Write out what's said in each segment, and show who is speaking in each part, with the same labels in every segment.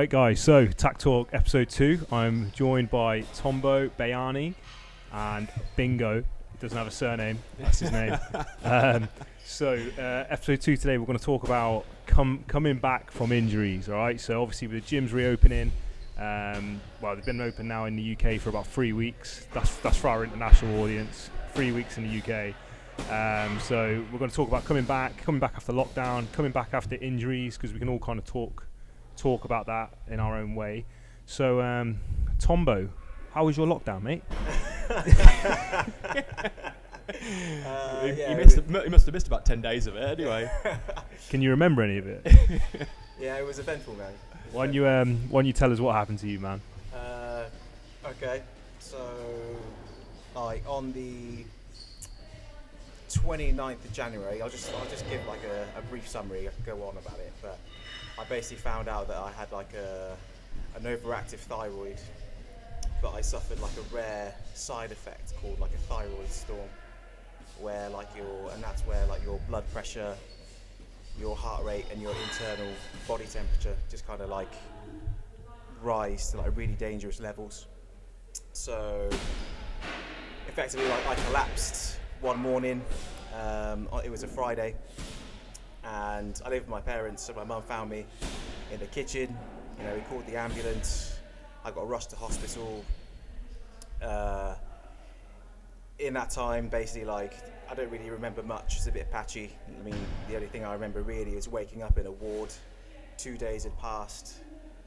Speaker 1: Right, guys, so TAC Talk episode 2. I'm joined by Tombo, Bayani, and Bingo. He doesn't have a surname, that's his name. Episode 2 today, we're going to talk about coming back from injuries, all right? So obviously with the gyms reopening, they've been open now in the UK for about 3 weeks. That's for our international audience, 3 weeks in the UK. So we're going to talk about coming back after lockdown, coming back after injuries, because we can all kind of talk about that in our own way. So, Tombo, how was your lockdown, mate?
Speaker 2: He must have missed about 10 days of it anyway.
Speaker 1: Can you remember any of it?
Speaker 3: Yeah, it was eventful, man.
Speaker 1: Why don't you tell us what happened to you, man?
Speaker 3: Okay, so on the 29th of January, I'll just give like a brief summary. I could go on about it, but I basically found out that I had like an overactive thyroid, but I suffered like a rare side effect called like a thyroid storm, where that's where your blood pressure, your heart rate, and your internal body temperature just kind of like rise to like really dangerous levels. So effectively, I collapsed one morning. It was a Friday, and I lived with my parents, so my mum found me in the kitchen. We called the ambulance. I got rushed to hospital. In that time, basically, I don't really remember much. It's a bit patchy. I mean, the only thing I remember really is waking up in a ward. 2 days had passed,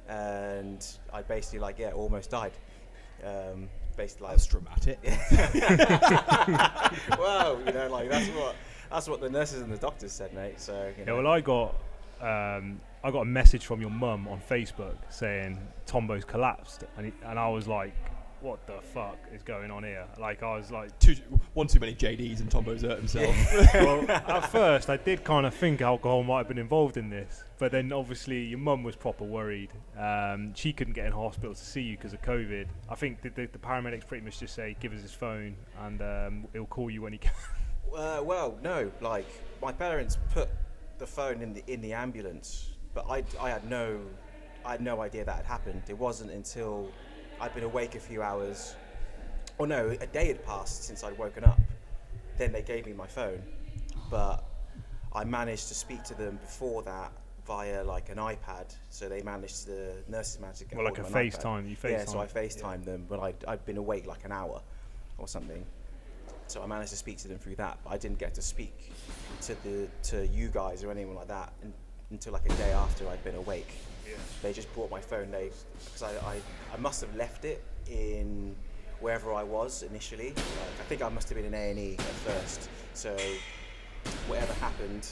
Speaker 3: and I basically almost died.
Speaker 2: That's dramatic.
Speaker 3: Well, that's what the nurses and the doctors said, mate. So
Speaker 1: I got a message from your mum on Facebook saying Tombo's collapsed, and I was like, what the fuck is going on here? I was like,
Speaker 2: one too many JDs and Tombo's hurt himself.
Speaker 1: Well, at first I did kind of think alcohol might have been involved in this, but then obviously your mum was proper worried. She couldn't get in hospital to see you because of COVID. I think the paramedics pretty much just say, give us his phone and he'll call you when he can.
Speaker 3: No, my parents put the phone in the ambulance, but I had no idea that had happened. It wasn't until I'd been awake a few hours, a day had passed since I'd woken up. Then they gave me my phone, but I managed to speak to them before that via an iPad. So the nurses managed to get hold of an
Speaker 1: FaceTime.
Speaker 3: iPad. Yeah, so I FaceTimed them, but I'd been awake an hour or something. So I managed to speak to them through that, but I didn't get to speak to you guys or anyone like that until a day after I'd been awake. Yeah. They just brought my phone, because I must have left it in wherever I was initially. I think I must have been in A&E at first. So whatever happened,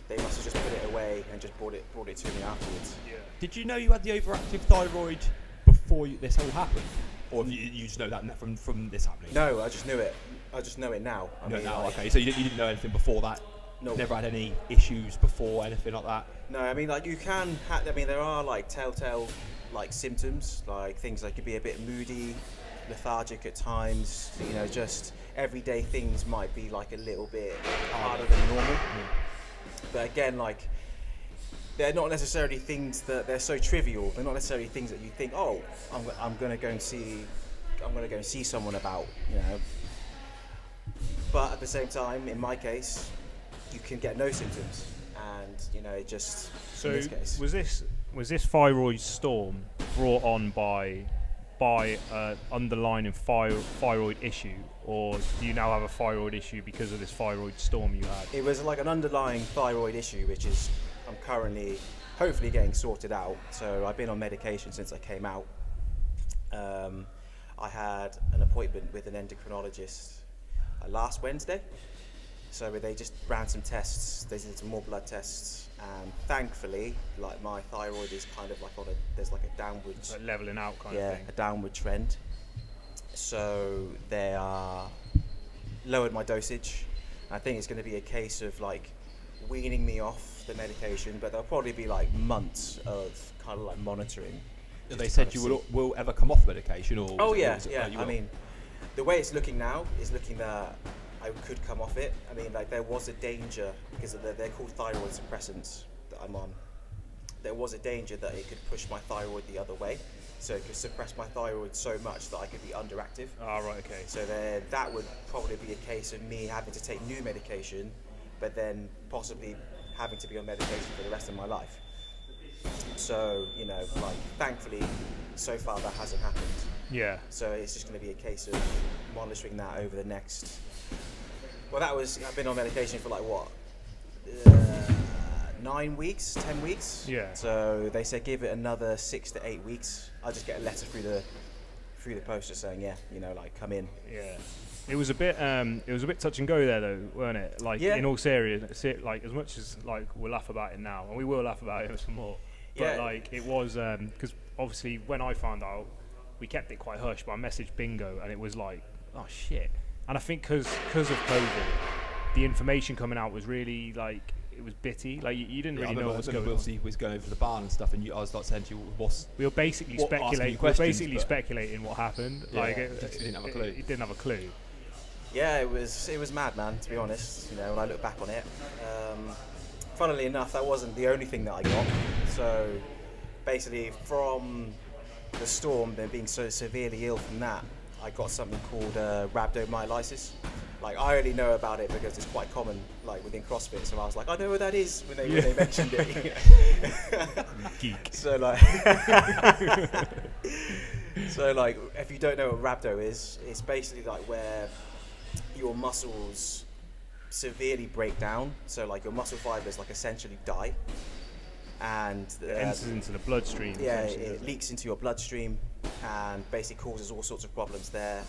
Speaker 3: they must have just put it away and just brought it to me afterwards.
Speaker 2: Yeah. Did you know you had the overactive thyroid before this all happened? Or you just know that from this happening?
Speaker 3: No, I just knew it. I just know it now.
Speaker 2: Okay. So you didn't know anything before that?
Speaker 3: No.
Speaker 2: Never had any issues before, anything like that?
Speaker 3: No, I mean, you can there are telltale symptoms, things like you'd be a bit moody, lethargic at times, just everyday things might be a little bit harder than normal. But again, they're not necessarily things that they're so trivial. They're not necessarily things that you think, oh, I'm going to go and see someone about, But at the same time, in my case, you can get no symptoms, and just.
Speaker 1: So
Speaker 3: in this case,
Speaker 1: was this thyroid storm brought on by underlying thyroid issue, or do you now have a thyroid issue because of this thyroid storm you had?
Speaker 3: It was an underlying thyroid issue, which is I'm currently hopefully getting sorted out. So I've been on medication since I came out. I had an appointment with an endocrinologist last Wednesday. So they just ran some tests. They did some more blood tests, and thankfully, my thyroid is kind of there's a downward,
Speaker 1: leveling out kind of thing.
Speaker 3: Yeah, a downward trend. So they are lowered my dosage. I think it's going to be a case of weaning me off the medication, but there'll probably be months of kind of monitoring.
Speaker 2: They said you will ever come off medication, or?
Speaker 3: Oh yeah. I mean, the way it's looking now is looking that I could come off it. I mean, there was a danger because they're called thyroid suppressants that I'm on. there was a danger that it could push my thyroid the other way. So it could suppress my thyroid so much that I could be underactive.
Speaker 1: Ah, right, okay.
Speaker 3: So then that would probably be a case of me having to take new medication, but then possibly having to be on medication for the rest of my life. So, you know, like, thankfully, so far that hasn't happened.
Speaker 1: Yeah.
Speaker 3: So it's just going to be a case of monitoring that over the next... Well, I've been on medication for like, what? 9 weeks, 10 weeks.
Speaker 1: Yeah.
Speaker 3: So they said give it another 6 to 8 weeks. I'll just get a letter through the post just saying, yeah, you know, like, come in.
Speaker 1: Yeah. It was a bit touch and go there though, weren't it? Like, in all seriousness, like, as much as like we'll laugh about it now, and we will laugh about it some more. But like, it was because obviously when I found out, we kept it quite hush. But I messaged Bingo, and it was like, oh shit. And I think because of COVID, the information coming out was really like, it was bitty. Like, you didn't really know what was going on.
Speaker 2: Obviously, was going over to the barn and stuff, and I was like saying to you,
Speaker 1: we were basically speculating what happened.
Speaker 2: Yeah,
Speaker 1: like,
Speaker 2: he didn't have a clue.
Speaker 1: He didn't have a clue.
Speaker 3: Yeah, it was mad, man, to be honest, you know, when I look back on it. Funnily enough, that wasn't the only thing that I got. So basically, from the storm, then being so severely ill from that, I got something called rhabdomyolysis. Like, I only know about it because it's quite common, like, within CrossFit. So I was like, I know what that is when they mentioned it.
Speaker 1: Geek.
Speaker 3: So like, if you don't know what rhabdo is, it's basically like where your muscles severely break down. So like your muscle fibers like essentially die, and
Speaker 1: it enters into the bloodstream.
Speaker 3: Yeah, it leaks into your bloodstream and basically causes all sorts of problems there.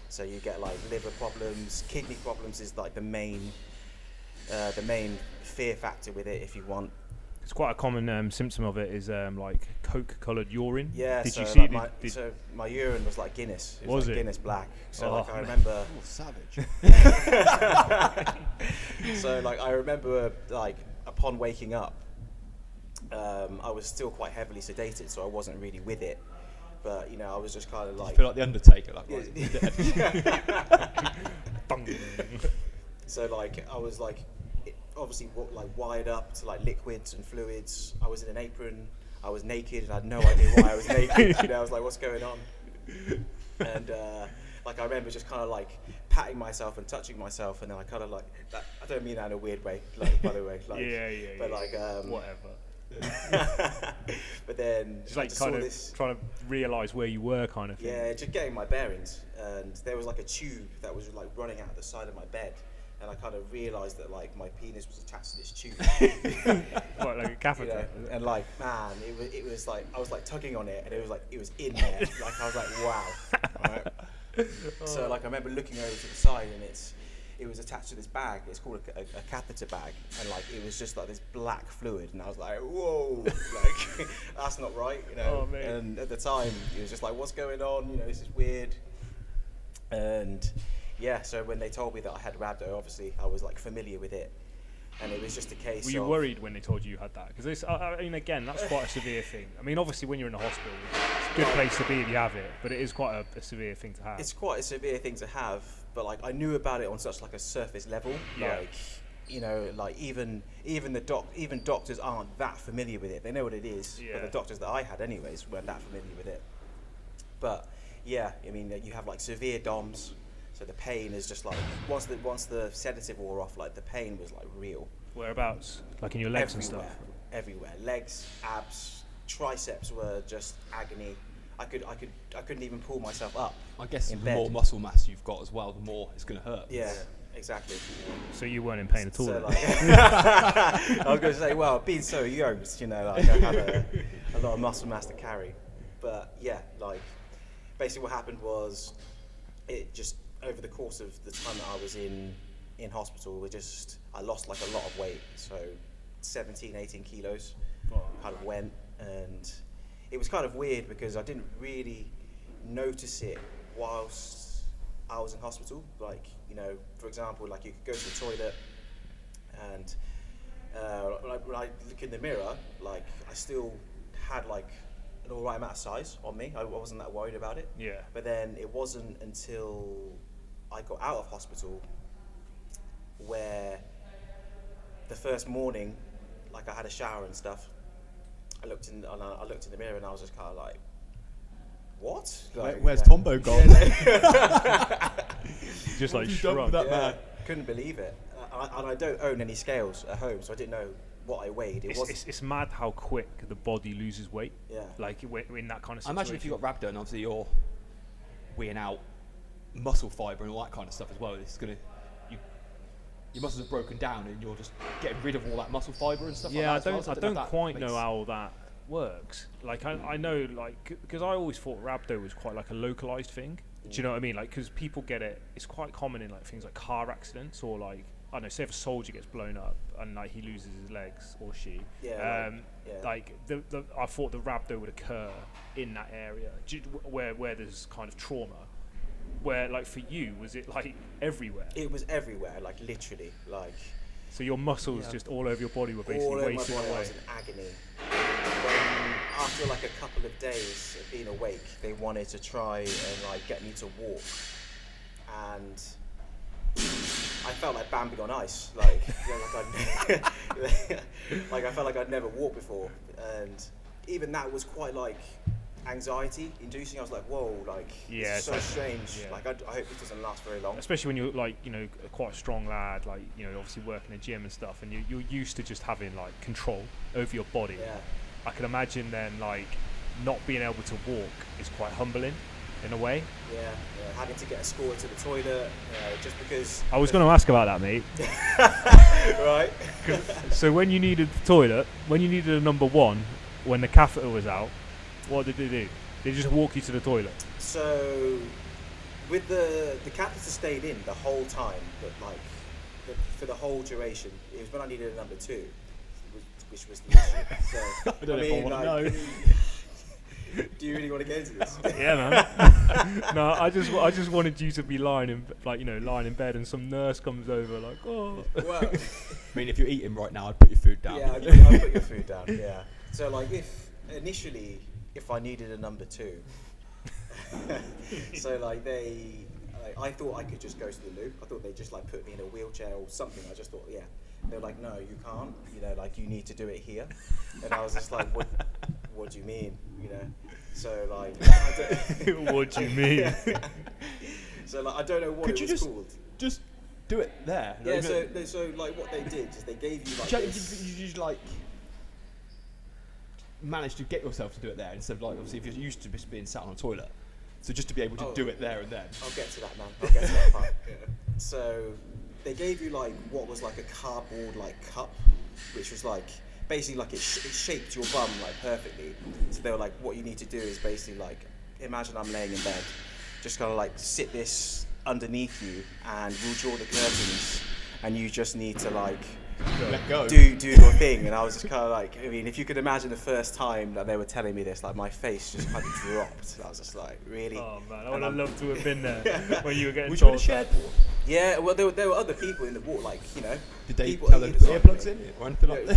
Speaker 3: So you get like liver problems, kidney problems is like the main fear factor with it, if you want.
Speaker 1: It's quite a common symptom of it is like Coke-coloured urine.
Speaker 3: Yeah,
Speaker 1: did
Speaker 3: so
Speaker 1: you see?
Speaker 3: Like so my urine was like Guinness. It
Speaker 1: Was
Speaker 3: like
Speaker 1: it?
Speaker 3: Guinness Black. So
Speaker 1: Oh,
Speaker 3: like I
Speaker 1: man.
Speaker 3: remember.
Speaker 2: Oh, savage.
Speaker 3: So like I remember like upon waking up, I was still quite heavily sedated, so I wasn't really with it. But you know, I was just kind of like.
Speaker 2: You feel like the Undertaker, like
Speaker 3: So like I was like obviously like wired up to like liquids and fluids. I was in an apron. I was naked and I had no idea why I was naked. You know, I was like, what's going on? And like I remember just kind of like patting myself and touching myself, and then I kind of like that, I don't mean that in a weird way, like, by the way, like, but like
Speaker 1: whatever.
Speaker 3: But then
Speaker 1: Just
Speaker 3: I
Speaker 1: like
Speaker 3: just
Speaker 1: kind
Speaker 3: saw
Speaker 1: of
Speaker 3: this,
Speaker 1: trying to realise where you were, kind of thing.
Speaker 3: yeah, just getting my bearings, and there was like a tube that was like running out the side of my bed, and I kind of realised that like my penis was attached to this tube.
Speaker 1: What, like a catheter?
Speaker 3: You know, and like, man, it was like I was like tugging on it, and it was in there. Like I was like, wow. Right? So like I remember looking over to the side, and it was attached to this bag. It's called a catheter bag, and like it was just like this black fluid, and I was like, whoa, like that's not right, you know.
Speaker 1: Oh, mate.
Speaker 3: And at the time, it was just like, what's going on? You know, this is weird. And yeah, so when they told me that I had rhabdo, obviously I was like familiar with it, and it was just a case.
Speaker 1: Were you worried when they told you had that? Because I mean, again, that's quite a severe thing. I mean, obviously, when you're in the hospital, it's a good place to be if you have it, but it is quite a severe thing to have.
Speaker 3: It's quite a severe thing to have, but like I knew about it on such like a surface level.
Speaker 1: Yeah.
Speaker 3: Like, you know, like even doctors aren't that familiar with it. They know what it is,
Speaker 1: Yeah.
Speaker 3: but the doctors that I had, anyways, weren't that familiar with it. But yeah, I mean, you have like severe DOMS. So the pain is just like once the sedative wore off, like the pain was like real.
Speaker 1: Whereabouts? Like in your legs and stuff?
Speaker 3: Everywhere. Legs, abs, triceps were just agony. I couldn't even pull myself up.
Speaker 2: I guess
Speaker 3: in
Speaker 2: the
Speaker 3: bed.
Speaker 2: more muscle mass you've got as well, the more it's going to hurt.
Speaker 3: Yeah, exactly.
Speaker 1: So you weren't in pain at all?
Speaker 3: So
Speaker 1: then?
Speaker 3: like, I was going to say, well, being so yoked, you know, like I had a lot of muscle mass to carry. But yeah, like basically what happened was it just over the course of the time that I was in hospital, I lost like a lot of weight. So 17, 18 kilos kind of went, and it was kind of weird because I didn't really notice it whilst I was in hospital. Like, you know, for example, like you could go to the toilet, and when I look in the mirror, like I still had like an alright amount of size on me. I wasn't that worried about it.
Speaker 1: Yeah.
Speaker 3: But then it wasn't until I got out of hospital where the first morning, like I had a shower and stuff, I looked in the mirror and I was just kind of like, what? Like,
Speaker 2: Where's Tombo gone?
Speaker 1: Just like
Speaker 2: you done with
Speaker 1: shrug.
Speaker 2: that man?
Speaker 3: Couldn't believe it. And I don't own any scales at home, so I didn't know what I weighed.
Speaker 1: It's mad how quick the body loses weight.
Speaker 3: Yeah.
Speaker 1: Like in that kind of
Speaker 2: I
Speaker 1: situation.
Speaker 2: imagine if you got rhabdo and obviously you're weighing out muscle fibre and all that kind of stuff as well, it's gonna your muscles are broken down and you're just getting rid of all that muscle fibre and stuff
Speaker 1: Yeah,
Speaker 2: like that.
Speaker 1: I don't quite know how that works. Like I know, like, because I always thought rhabdo was quite like a localized thing. Do you know what I mean? Like, because people get it, it's quite common in like things like car accidents or like, I don't know, say if a soldier gets blown up and like he loses his legs or she.
Speaker 3: Yeah.
Speaker 1: Like I thought the rhabdo would occur in that area where there's kind of trauma. Where, like, for you, was it like everywhere?
Speaker 3: It was everywhere, like literally, like.
Speaker 1: So your muscles just all over your body were basically
Speaker 3: all over
Speaker 1: wasting
Speaker 3: my body,
Speaker 1: away.
Speaker 3: I was in agony. When, after like a couple of days of being awake, they wanted to try and like get me to walk, and I felt like Bambi on ice, like like I felt like I'd never walked before, and even that was quite like anxiety inducing. I was like, whoa, like
Speaker 1: Yeah,
Speaker 3: it's so
Speaker 1: like,
Speaker 3: strange.
Speaker 1: yeah.
Speaker 3: Like I hope this doesn't last very long.
Speaker 1: Especially when you're like, you know, quite a strong lad, like, you know, obviously working in a gym and stuff, and you're used to just having like control over your body.
Speaker 3: Yeah.
Speaker 1: I can imagine then like not being able to walk is quite humbling in a way.
Speaker 3: Yeah, having to get escorted to the toilet, just because.
Speaker 1: I was going to ask about that, mate.
Speaker 3: Right.
Speaker 1: So when you needed the toilet, when you needed a number one, when the catheter was out, what did they do? They just walk you to the toilet.
Speaker 3: So, with the catheter stayed in the whole time, but like for the whole duration. It was when I needed a number two, which was the issue. So,
Speaker 2: I don't know if I want to know.
Speaker 3: Do you really want to get into this?
Speaker 1: Yeah, man. No, I just wanted you to be lying in bed, and some nurse comes over, like, oh.
Speaker 3: Well,
Speaker 2: I mean, if you're eating right now, I'd put your food down.
Speaker 3: yeah, I'll put your food down. Yeah. So like, if I needed a number two, so like I thought I could just go to the loo. I thought they'd just like put me in a wheelchair or something. I just thought, yeah. They were like, no, you can't. You know, like you need to do it here. And I was just like, what do you mean? You know, so like,
Speaker 1: What do you mean?
Speaker 3: So like, I don't know what it was called.
Speaker 2: Just do it there.
Speaker 3: Yeah. So like, what they did is they gave you like
Speaker 2: you just like managed to get yourself to do it there instead of like obviously if you're used to just being sat on a toilet. So just to be able to do it there and then.
Speaker 3: I'll get to that, man. I'll get to that part. Yeah. So they gave you like what was like a cardboard like cup, which was like basically like it shaped your bum like perfectly. So they were like, what you need to do is basically like, imagine I'm laying in bed, just kind of like sit this underneath you, and we'll draw the curtains, and you just need to like
Speaker 2: let go.
Speaker 3: do your thing. And I was just kind of like, I mean, if you could imagine the first time that they were telling me this, like my face just kind of dropped. I was just like, really?
Speaker 1: Oh man, I would have loved to have been there when you were getting
Speaker 2: Was you in a
Speaker 1: told
Speaker 2: shared
Speaker 1: that.
Speaker 2: ward?
Speaker 3: Yeah, well, there were other people in the ward, like, you know.
Speaker 2: Did they
Speaker 3: people
Speaker 2: tell them to put
Speaker 3: either side of
Speaker 2: earplugs
Speaker 3: me.
Speaker 2: in or anything like that?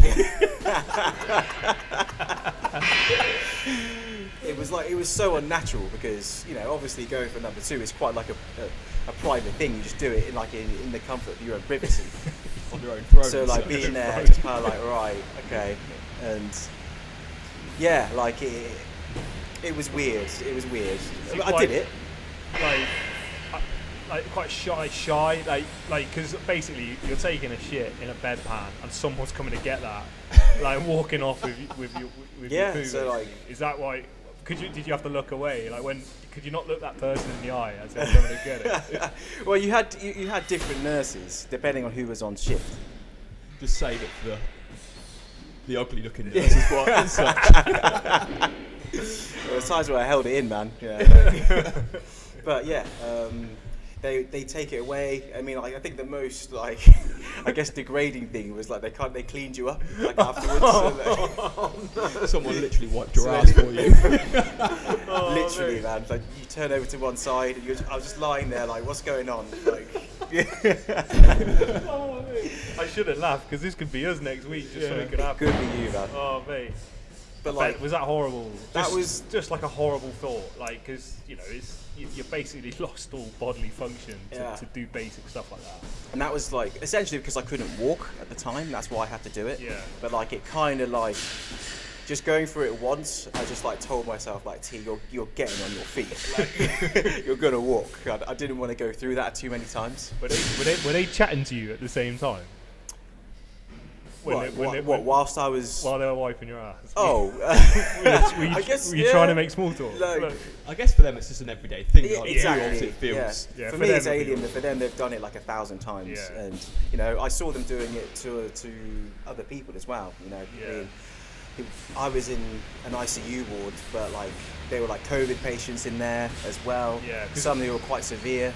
Speaker 3: It was so unnatural because, you know, obviously going for number two is quite like a private thing. You just do it in the comfort of your own privacy.
Speaker 2: On your own throne.
Speaker 3: So like being there, just kind of like, right, okay, and yeah, like it was weird. It was weird. I did it.
Speaker 1: Like quite shy, like because basically you're taking a shit in a bedpan and someone's coming to get that, like walking off with your poo.
Speaker 3: So like,
Speaker 1: is that why? Did you have to look away? Like could you not look that person in the eye as they're coming to get it?
Speaker 3: Well, you had different nurses depending on who was on shift.
Speaker 2: Just save it for the ugly looking nurses.
Speaker 3: There were times where I held it in, man. Yeah. But yeah, they take it away. I mean, like, I think the most like I guess degrading thing was like they cleaned you up like afterwards.
Speaker 2: Someone literally wiped your ass for you.
Speaker 3: Literally, man. Like you turn over to one side, and I was just lying there like, what's going on? Like,
Speaker 1: I shouldn't laugh because this could be us next week. Just something could happen.
Speaker 3: Could be you, man.
Speaker 1: Oh mate.
Speaker 3: But like,
Speaker 1: was that horrible?
Speaker 3: That was
Speaker 1: just like a horrible thought. Like, because you know, you basically lost all bodily function to do basic stuff like that.
Speaker 3: And that was like essentially because I couldn't walk at the time. That's why I had to do it.
Speaker 1: Yeah.
Speaker 3: But like it kind of like just going through it once, I just like told myself like, T, you're getting on your feet. Like, you're gonna walk. I didn't want to go through that too many times.
Speaker 1: Were they chatting to you at the same time?
Speaker 3: Whilst I was...
Speaker 1: While they were wiping your ass?
Speaker 3: Oh.
Speaker 1: Were you trying to make small talk?
Speaker 3: Like,
Speaker 2: I guess for them it's just an everyday thing.
Speaker 3: Yeah,
Speaker 2: Like,
Speaker 3: exactly.
Speaker 2: It feels.
Speaker 3: Yeah. For me it's alien, but for them they've done it like 1,000 times.
Speaker 1: Yeah.
Speaker 3: And, you know, I saw them doing it to other people as well. You know, I was in an ICU ward, but like there were like COVID patients in there as well.
Speaker 1: Yeah.
Speaker 3: Some of them were quite severe.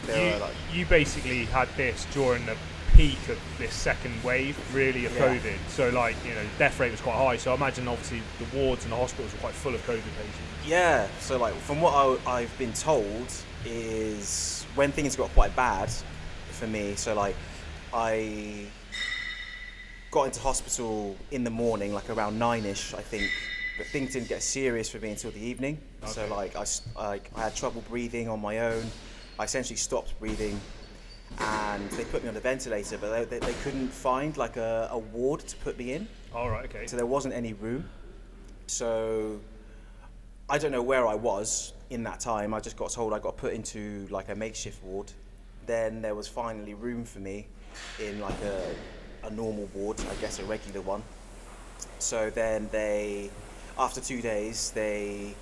Speaker 1: You basically had this during the peak of this second wave, really, of COVID. So like, you know, death rate was quite high. So I imagine obviously the wards and the hospitals were quite full of COVID patients.
Speaker 3: Yeah. So like from what I've been told is when things got quite bad for me. So like I got into hospital in the morning, like around 9ish, I think. But things didn't get serious for me until the evening. Okay. So like I had trouble breathing on my own. I essentially stopped breathing, and they put me on the ventilator, but they couldn't find like a ward to put me in.
Speaker 1: All right, okay.
Speaker 3: So there wasn't any room. So I don't know where I was in that time. I just got told I got put into like a makeshift ward. Then there was finally room for me in like a normal ward, I guess a regular one. So then after 2 days, they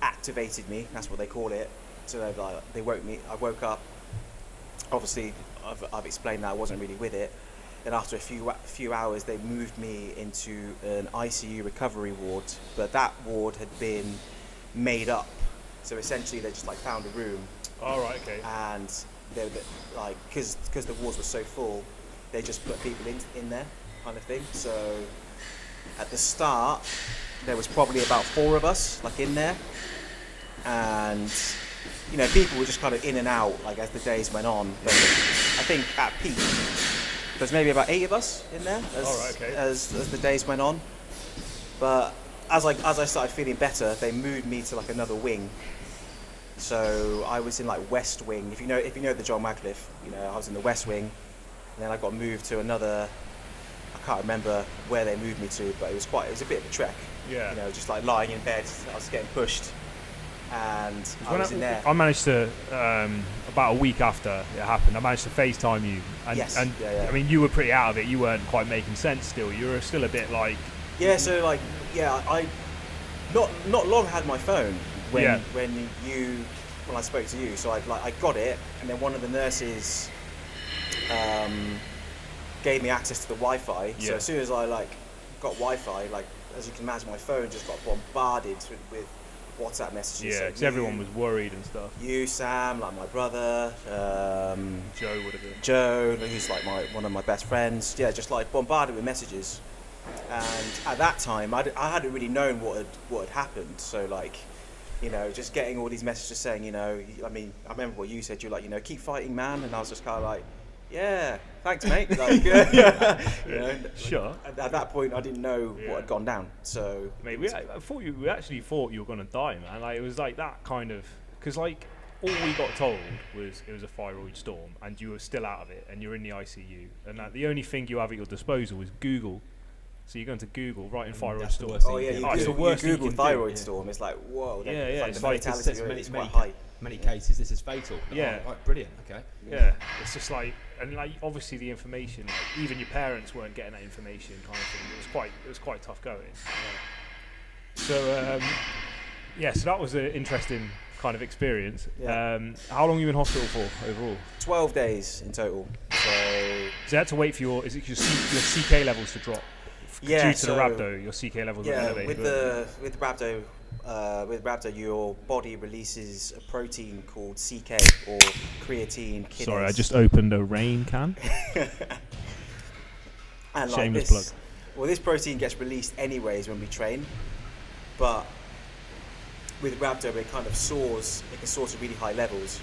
Speaker 3: activated me. That's what they call it. So they woke me. I woke up. Obviously, I've explained that I wasn't really with it. Then after a few hours, they moved me into an ICU recovery ward. But that ward had been made up. So essentially, they just like found a room.
Speaker 1: All right, okay.
Speaker 3: And they were like, because the wards were so full, they just put people in there, kind of thing. So at the start, there was probably about 4 of us, like in there, and you know, people were just kind of in and out, like as the days went on. But I think at peak, there's maybe about 8 of us in there as the days went on. But as I started feeling better, they moved me to like another wing. So I was in like West Wing. If you know the John Radcliffe, you know, I was in the West Wing. And then I got moved to another, I can't remember where they moved me to, but it was a bit of a trek.
Speaker 1: Yeah.
Speaker 3: You know, just like lying in bed, I was getting pushed, and I was in there.
Speaker 1: I managed to, about a week after it happened, I managed to FaceTime you. And,
Speaker 3: yes.
Speaker 1: And I mean, you were pretty out of it. You weren't quite making sense still. You were still a bit like...
Speaker 3: Yeah, so like, I not long had my phone when I spoke to you. So I got it, and then one of the nurses gave me access to the Wi-Fi. So as soon as I got Wi-Fi, as you can imagine, my phone just got bombarded with WhatsApp messages.
Speaker 1: Yeah, because everyone was worried and stuff.
Speaker 3: You, Sam, like my brother,
Speaker 1: Joe would have been.
Speaker 3: Joe, who's like one of my best friends. Yeah, just like bombarded with messages. And at that time, I hadn't really known what had happened. So like, you know, just getting all these messages saying, you know, I mean, I remember what you said. You're like, you know, keep fighting, man. And I was just kind of like, yeah, thanks, mate. Like, you know,
Speaker 1: sure.
Speaker 3: At that point, I didn't know what had gone down. So,
Speaker 1: mate, we actually thought you were gonna die, man. Like, it was like that kind of, because like all we got told was it was a thyroid storm, and you were still out of it, and you're in the ICU, and the only thing you have at your disposal was Google. So you're going to Google, writing thyroid storm.
Speaker 3: Oh yeah, you Google thyroid storm. It's like, whoa.
Speaker 1: It's
Speaker 3: the
Speaker 1: like
Speaker 3: fatality rate is quite high.
Speaker 2: Many cases this is fatal.
Speaker 1: Yeah.
Speaker 2: Oh, right, brilliant. Okay.
Speaker 1: Yeah, it's just like, and like obviously the information, like even your parents weren't getting that information, kind of thing. It was quite tough going. Yeah. So so that was an interesting kind of experience. Yeah. How long were you in hospital for overall?
Speaker 3: 12 days in total. So
Speaker 1: you had to wait for your CK levels to drop.
Speaker 3: Yeah,
Speaker 1: due to the rhabdo, your CK levels are elevated.
Speaker 3: With rhabdo, your body releases a protein called CK, or creatine kinase.
Speaker 1: Sorry, I just opened a rain can.
Speaker 3: And
Speaker 1: shameless plug.
Speaker 3: Well, this protein gets released anyways when we train, but with rhabdo, it kind of soars. It can soar to really high levels,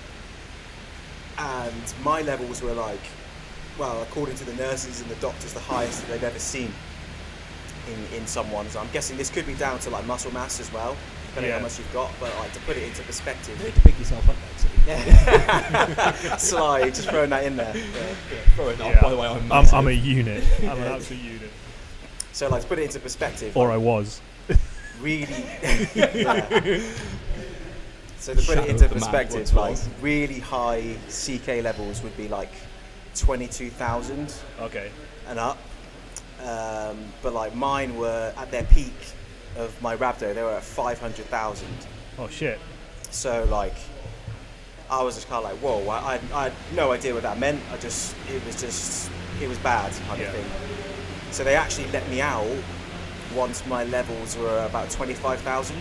Speaker 3: and my levels were like, well, according to the nurses and the doctors, the highest that they've ever seen in someone. So I'm guessing this could be down to like muscle mass as well, depending on how much you've got. But like to put it into perspective,
Speaker 2: you need to pick yourself up,
Speaker 3: actually. Sly, just throwing that in there.
Speaker 2: Throw it up. By the way, I'm
Speaker 1: a unit. I'm an absolute unit.
Speaker 3: So like to put it into perspective,
Speaker 1: or I was.
Speaker 3: really. Yeah. So to put it into perspective, like really high CK levels would be like 22,000
Speaker 1: Okay.
Speaker 3: and up. But like mine were at their peak of my rhabdo, they were at 500,000.
Speaker 1: Oh shit.
Speaker 3: So like, I was just kind of like, whoa, I had no idea what that meant. It was bad kind of thing. So they actually let me out once my levels were about 25,000.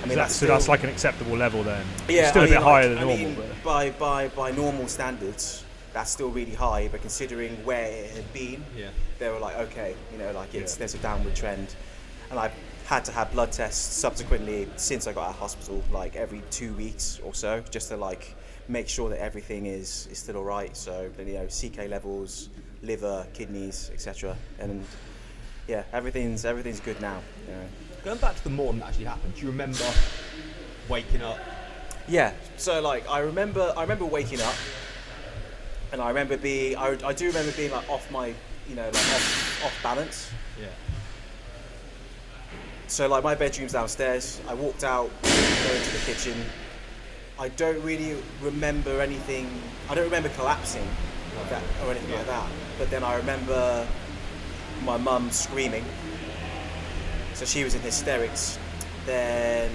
Speaker 3: I mean,
Speaker 1: that's like an acceptable level then.
Speaker 3: Yeah,
Speaker 1: it's still a bit higher than normal.
Speaker 3: By normal standards, that's still really high. But considering where it had been, they were like, okay, you know, like there's a downward trend. And I've had to have blood tests subsequently since I got out of hospital, like every 2 weeks or so, just to like make sure that everything is still all right. So, you know, CK levels, liver, kidneys, etc. And yeah, everything's good now. You know.
Speaker 2: Going back to the morning that actually happened, do you remember waking up?
Speaker 3: Yeah. So like I remember waking up, and I remember I do remember being like off my, you know, like off balance.
Speaker 2: Yeah.
Speaker 3: So like my bedroom's downstairs. I walked out, go into the kitchen. I don't really remember anything. I don't remember collapsing like that or anything like that. But then I remember my mum screaming. So she was in hysterics. Then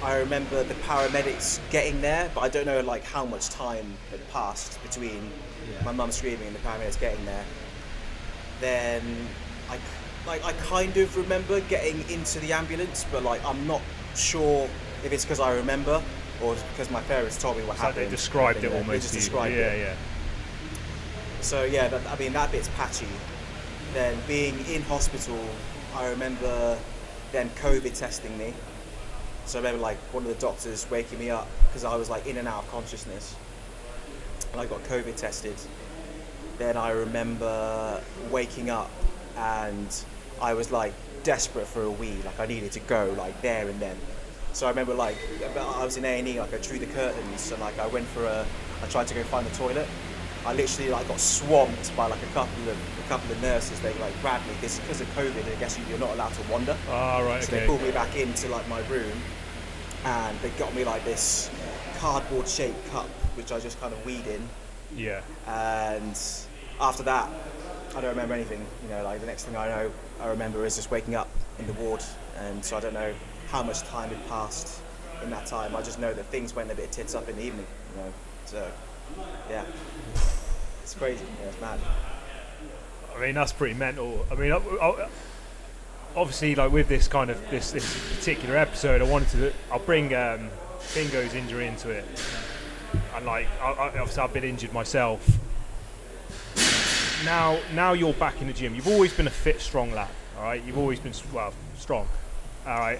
Speaker 3: I remember the paramedics getting there, but I don't know like how much time had passed between my mum screaming and the paramedics getting there. Then I kind of remember getting into the ambulance, but like I'm not sure if it's because I remember or because my parents told me what happened.
Speaker 1: Like they described it almost.
Speaker 3: They just described it.
Speaker 1: Yeah.
Speaker 3: So yeah, that bit's patchy. Then being in hospital, I remember then COVID testing me. So I remember like one of the doctors waking me up because I was like in and out of consciousness, and I got COVID tested. Then I remember waking up and I was like desperate for a wee, like I needed to go like there and then. So I remember like I was in A&E, like I drew the curtains and like I tried to go find the toilet. I literally like got swamped by like a couple of nurses. They like grabbed me because of COVID. I guess you're not allowed to wander.
Speaker 1: Ah, right.
Speaker 3: So
Speaker 1: okay.
Speaker 3: they pulled me back into like my room, and they got me like this cardboard shaped cup, which I just kind of weed in.
Speaker 1: Yeah.
Speaker 3: And after that, I don't remember anything. You know, like the next thing I remember is just waking up in the ward, and so I don't know how much time had passed in that time. I just know that things went a bit tits up in the evening. You know, so yeah. It's crazy. Yeah, it's mad.
Speaker 1: I mean, that's pretty mental. I mean, obviously, like with this kind of this particular episode, I'll bring Bingo's injury into it, and like obviously I've been injured myself. Now you're back in the gym. You've always been a fit, strong lad. All right, you've always been strong. All right.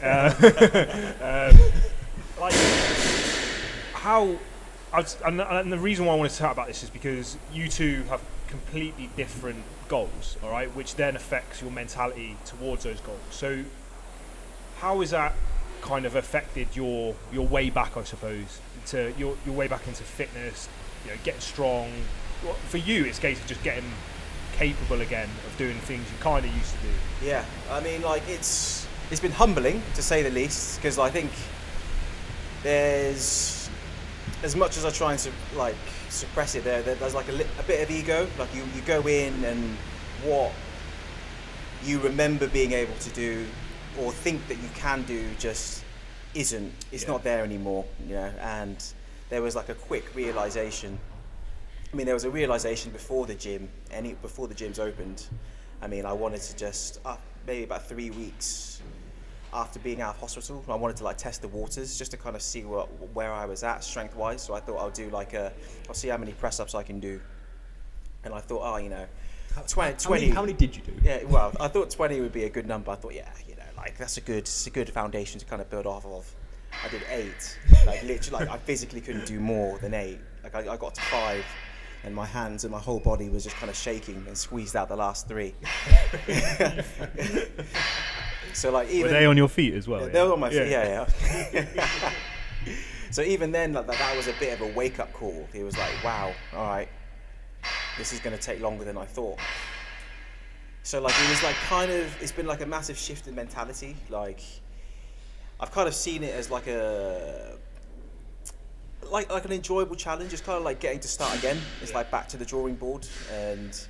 Speaker 1: Like how. And the reason why I wanted to talk about this is because you two have completely different goals, all right, which then affects your mentality towards those goals. So how has that kind of affected your way back, I suppose, to your way back into fitness, you know, getting strong? Well, for you, it's a case of just getting capable again of doing things you kind of used to do.
Speaker 3: Yeah, I mean, like it's been humbling, to say the least, because I think there's, as much as I try and suppress it, there's like a bit of ego. Like you go in and what you remember being able to do or think that you can do just isn't. It's not there anymore, you know. And there was like a quick realization. I mean, there was a realization before the gym, before the gyms opened. I mean, I wanted to just maybe about 3 weeks after being out of hospital, I wanted to like test the waters just to kind of see where I was at strength wise. So I thought I'll see how many press ups I can do. And I thought, 20.
Speaker 2: How many did you do?
Speaker 3: Yeah, well, I thought 20 would be a good number. I thought, like that's a good foundation to kind of build off of. I did 8. Like literally, like I physically couldn't do more than 8. Like I got to 5. And my hands and my whole body was just kind of shaking and squeezed out the last 3. So like even
Speaker 1: were they on your feet as well?
Speaker 3: They were on my feet. Yeah. So even then, like that was a bit of a wake up call. He was like, "Wow, all right, this is going to take longer than I thought." So like it was like it's been like a massive shift in mentality. Like I've kind of seen it as like an enjoyable challenge. It's kind of like getting to start again. It's like back to the drawing board and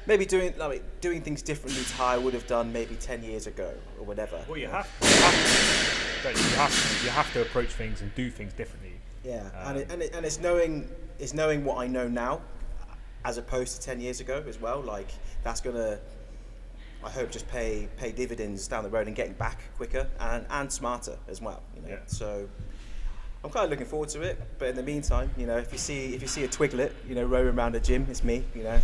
Speaker 3: maybe doing things differently to how I would have done maybe 10 years ago or whatever.
Speaker 1: Well, you have to approach things and do things differently.
Speaker 3: Yeah, and it's knowing what I know now, as opposed to 10 years ago as well. Like that's gonna, I hope, just pay dividends down the road and getting back quicker and smarter as well. You know, so I'm kind of looking forward to it. But in the meantime, you know, if you see a twiglet, you know, roaming around a gym, it's me. You know,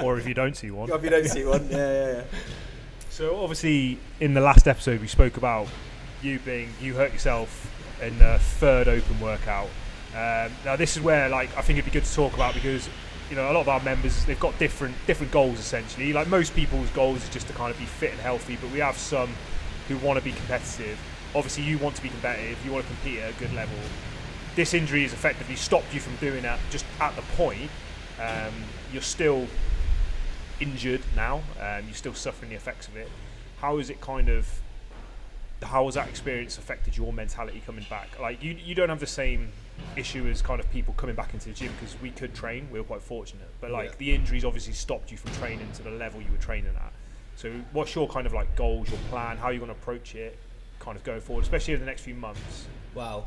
Speaker 1: or if you don't see one.
Speaker 3: Or if you don't see one, yeah.
Speaker 1: So obviously, in the last episode, we spoke about you hurt yourself in the third open workout. Now this is where I think it'd be good to talk about, because you know a lot of our members, they've got different goals essentially. Like most people's goals is just to kind of be fit and healthy, but we have some who want to be competitive. Obviously you want to be competitive, you want to compete at a good level. This injury has effectively stopped you from doing that just at the point. You're still injured now, you're still suffering the effects of it. How has that experience affected your mentality coming back? Like you don't have the same issue as kind of people coming back into the gym, because we could train, we were quite fortunate, but the injuries obviously stopped you from training to the level you were training at. So what's your kind of goals, your plan, how are you going to approach it kind of going forward, especially in the next few months?
Speaker 2: Well,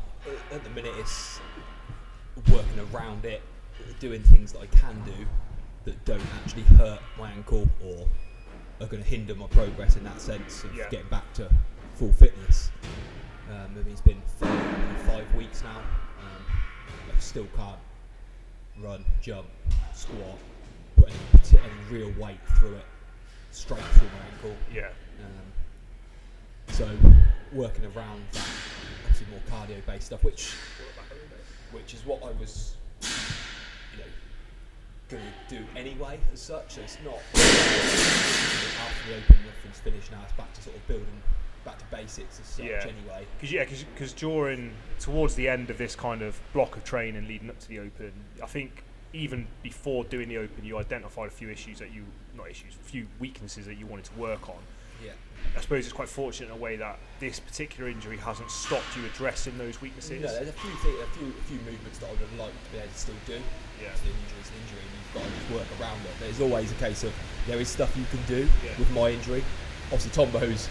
Speaker 2: at the minute it's working around it, doing things that I can do that don't actually hurt my ankle or are going to hinder my progress in that sense of getting back to full fitness. I mean, it's been 5 weeks now. I still can't run, jump, squat, put any real weight through it, straight through my ankle.
Speaker 1: Yeah.
Speaker 2: So working around that, obviously more cardio-based stuff, which is what I was, going to do anyway as such. So it's not after the open, nothing's finished now. It's back to sort of building back to basics as such anyway.
Speaker 1: Because towards the end of this kind of block of training leading up to the open, I think even before doing the open, you identified a few few weaknesses that you wanted to work on.
Speaker 2: Yeah.
Speaker 1: I suppose it's quite fortunate in a way that this particular injury hasn't stopped you addressing those weaknesses.
Speaker 2: No, there's a few movements that I would have liked to be able to still do.
Speaker 1: Yeah.
Speaker 2: The injury's an injury, and you've got to just work around it. There's always a case of there is stuff you can do with my injury. Obviously, Tombo's.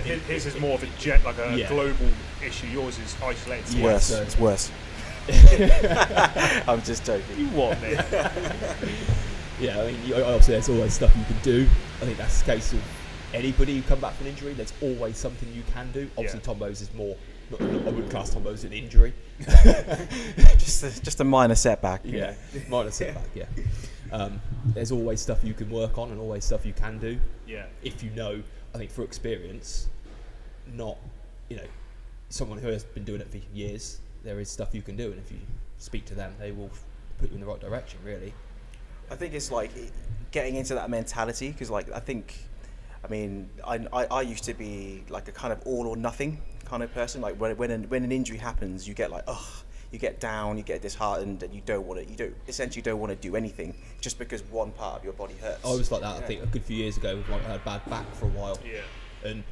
Speaker 1: His is more of a global issue. Yours is isolated.
Speaker 3: It's worse. I'm just joking.
Speaker 1: You what, mate?
Speaker 2: Yeah, I mean, obviously there's always stuff you can do. I think that's the case of anybody who come back from an injury. There's always something you can do. Obviously, Tombo's is more. I wouldn't class Tombo's an injury.
Speaker 3: just a minor setback.
Speaker 2: Yeah, minor setback. Yeah. There's always stuff you can work on and always stuff you can do.
Speaker 1: Yeah.
Speaker 2: If you know, I think through experience, not someone who has been doing it for years. There is stuff you can do, and if you speak to them, they will put you in the right direction. Really.
Speaker 3: I think it's like getting into that mentality, because I used to be like a kind of all or nothing kind of person. Like when an injury happens, you get you get down, you get disheartened, and you essentially don't want to do anything just because one part of your body hurts.
Speaker 2: I was like that. I think a good few years ago, I had a bad back for a while, and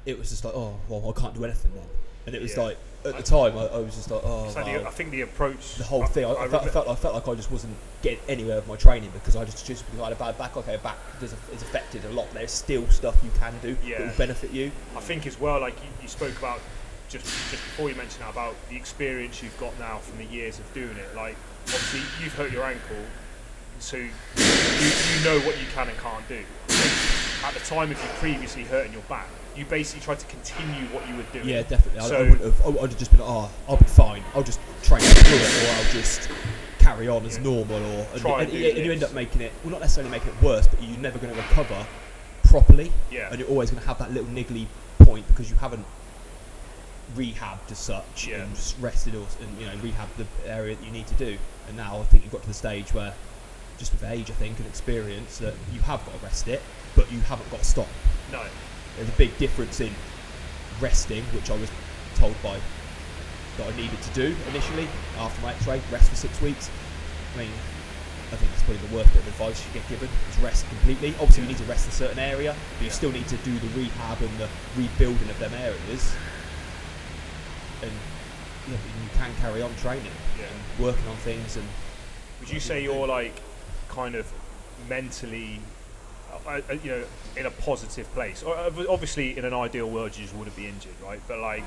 Speaker 2: it was just like, oh well, I can't do anything then. And it was like at the time, I was just like, oh.
Speaker 1: So I think the approach,
Speaker 2: the whole thing, I felt like I just wasn't getting anywhere with my training because I just because I had a bad back. Okay, back is affected a lot. There's still stuff you can do that will benefit you.
Speaker 1: I think as well, like you spoke about just before you mentioned that, about the experience you've got now from the years of doing it. Like obviously you've hurt your ankle, so you know what you can and can't do. At the time of you previously hurting your back, you basically tried to continue what you were doing.
Speaker 2: Yeah, definitely.
Speaker 1: So
Speaker 2: I would have just been like, I'll be fine. I'll just train through it, or I'll just carry on as normal. And you end up making it, well, not necessarily making it worse, but you're never going to recover properly.
Speaker 1: Yeah.
Speaker 2: And you're always going to have that little niggly point because you haven't rehabbed as such and just rested and rehabbed the area that you need to do. And now I think you've got to the stage where, just with age, I think, and experience, that you have got to rest it, but you haven't got to stop.
Speaker 1: No.
Speaker 2: There's a big difference in resting, which I was told by that I needed to do initially after my x-ray, rest for 6 weeks. I mean, I think it's probably the worst bit of advice you get given is rest completely. Obviously, you need to rest a certain area, but you still need to do the rehab and the rebuilding of them areas. And you can carry on training and working on things. And
Speaker 1: would you say you're like kind of mentally, in a positive place? Or obviously, in an ideal world, you just wouldn't be injured, right? But like,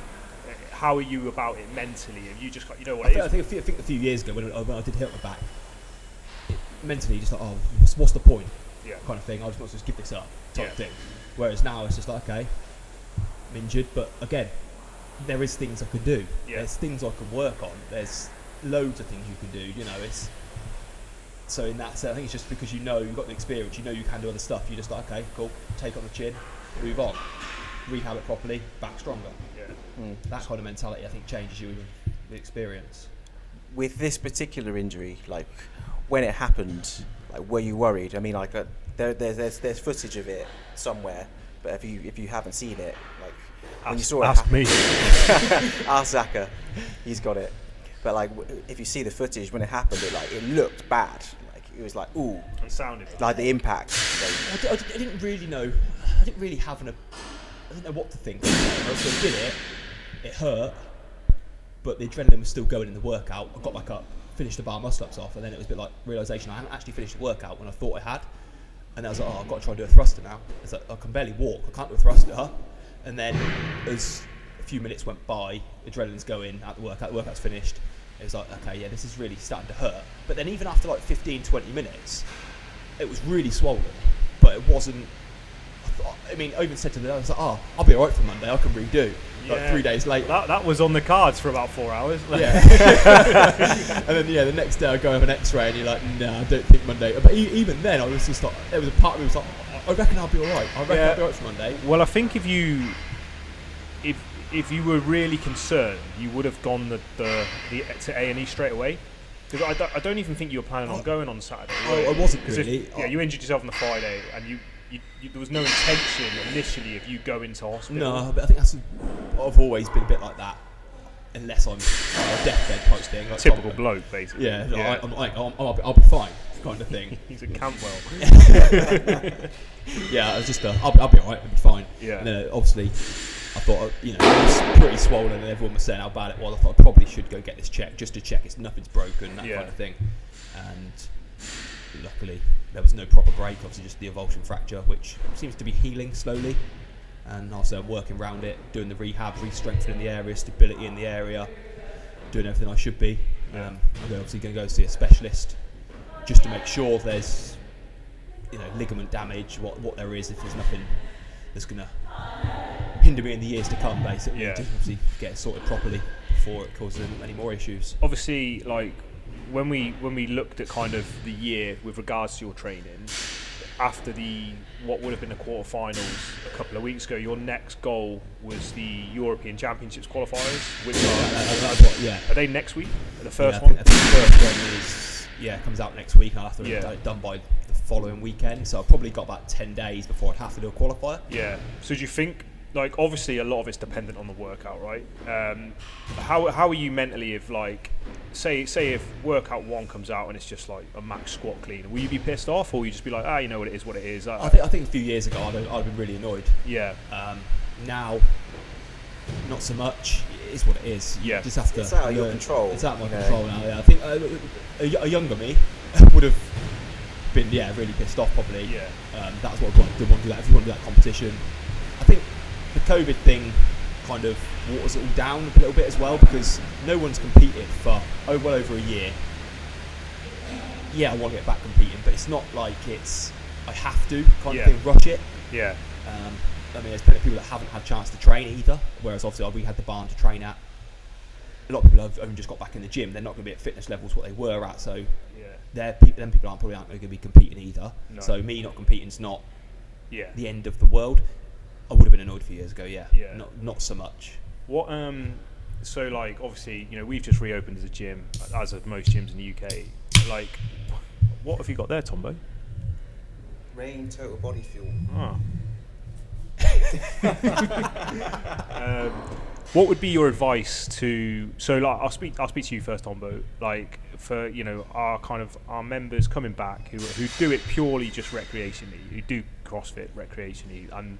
Speaker 1: how are you about it mentally? Have you just got,
Speaker 2: I think a few years ago when I did hit my back, mentally just like, what's the point? Kind of thing. I just want to just give this up type thing. Whereas now it's just like, okay, I'm injured, but again, there is things I can do. There's things I can work on. There's loads of things you can do. It's so in that sense, I think it's just because you've got the experience, you can do other stuff. You're just like, okay, cool, take on the chin, move on, rehab it properly, back stronger. That kind of mentality, I think, changes you with the experience.
Speaker 3: With this particular injury, like when it happened, like were you worried? I mean, like there's footage of it somewhere, but if you haven't seen it, like when you saw it,
Speaker 1: ask me.
Speaker 3: Ask Zaka, he's got it. But like if you see the footage when it happened, it looked bad. Like it was like ooh,
Speaker 1: it sounded
Speaker 3: like the impact.
Speaker 2: I didn't really know. I didn't really have I didn't know what to think. I sort of did it. It hurt, but the adrenaline was still going in the workout. I got back up, finished the bar muscle-ups off, and then it was a bit like realisation I hadn't actually finished the workout when I thought I had. And I was like, I've got to try and do a thruster now. It's like, I can barely walk, I can't do a thruster. And then as a few minutes went by, adrenaline's going at the workout's finished. It was like, okay, this is really starting to hurt. But then even after like 15, 20 minutes, it was really swollen, but it wasn't. I even said to them, I was like, I'll be alright for Monday, I can redo. Like 3 days later.
Speaker 1: That was on the cards for about 4 hours.
Speaker 2: Yeah. And then the next day I go have an X-ray and you're like, I don't think Monday. But even then I was just like, there was a part of me was like, I reckon I'll be alright. I'll be alright for Monday.
Speaker 1: Well, I think if you were really concerned, you would have gone to A&E straight away. Because I don't even think you were planning on going on Saturday.
Speaker 2: I wasn't really.
Speaker 1: You injured yourself on the Friday, and you there was no intention initially of you going to hospital.
Speaker 2: No, but I think I've always been a bit like that, unless I'm on a deathbed type thing. Like
Speaker 1: typical bloke, basically.
Speaker 2: Yeah. I'm like, I'll be fine, kind of thing.
Speaker 1: He's a Campbell.
Speaker 2: I was just, I'll be alright, I'll be fine.
Speaker 1: Yeah.
Speaker 2: And then obviously, I thought, it was pretty swollen, and everyone was saying how bad it was. I thought I probably should go get this checked, just to check nothing's broken, that kind of thing. And luckily, there was no proper break, obviously just the avulsion fracture, which seems to be healing slowly. And also I'm working around it, doing the rehab, re-strengthening the area, stability in the area, doing everything I should be. I'm obviously going to go see a specialist just to make sure if there's ligament damage, what there is, if there's nothing that's going to hinder me in the years to come, basically. Just obviously get it sorted properly before it causes any more issues.
Speaker 1: Obviously, like when we looked at kind of the year with regards to your training, after what would have been the quarterfinals a couple of weeks ago, your next goal was the European Championships qualifiers, which are they next week? The first one?
Speaker 2: I think the first one comes out next week, and I'll have to get it done by the following weekend. So I've probably got about 10 days before I'd have to do a qualifier.
Speaker 1: Yeah. So do you think, like, obviously a lot of it's dependent on the workout, right? How are you mentally if, like, say if workout one comes out and it's just like a max squat clean, will you be pissed off, or will you just be like, what it is what it is?
Speaker 2: I think a few years ago I'd have been really annoyed.
Speaker 1: Yeah.
Speaker 2: Now, not so much. It is what it is.
Speaker 1: Yeah.
Speaker 2: You just have to.
Speaker 3: It's out of your control.
Speaker 2: It's out of my control now. Yeah. I think a younger me would have been really pissed off probably.
Speaker 1: Yeah.
Speaker 2: That's what I want to do that. If you want to do that competition, I think the COVID thing kind of waters it all down a little bit as well, because no one's competed for well over a year. I want to get back competing, but it's not like it's I have to kind of thing, rush it.
Speaker 1: Yeah.
Speaker 2: There's plenty of people that haven't had a chance to train either, whereas obviously we had the barn to train at. A lot of people have only just got back in the gym. They're not going to be at fitness levels what they were at, so them people aren't going to be competing either. No. So me not competing is not the end of the world. I would have been annoyed a few years ago, not so much.
Speaker 1: What so like obviously we've just reopened as a gym, as of most gyms in the UK. Like, what have you got there, Tombo?
Speaker 3: Rain total body fuel.
Speaker 1: what would be your advice to? So, like, I'll speak to you first, Tombo. Like, for our members coming back who do it purely just recreationally, who do CrossFit recreationally, and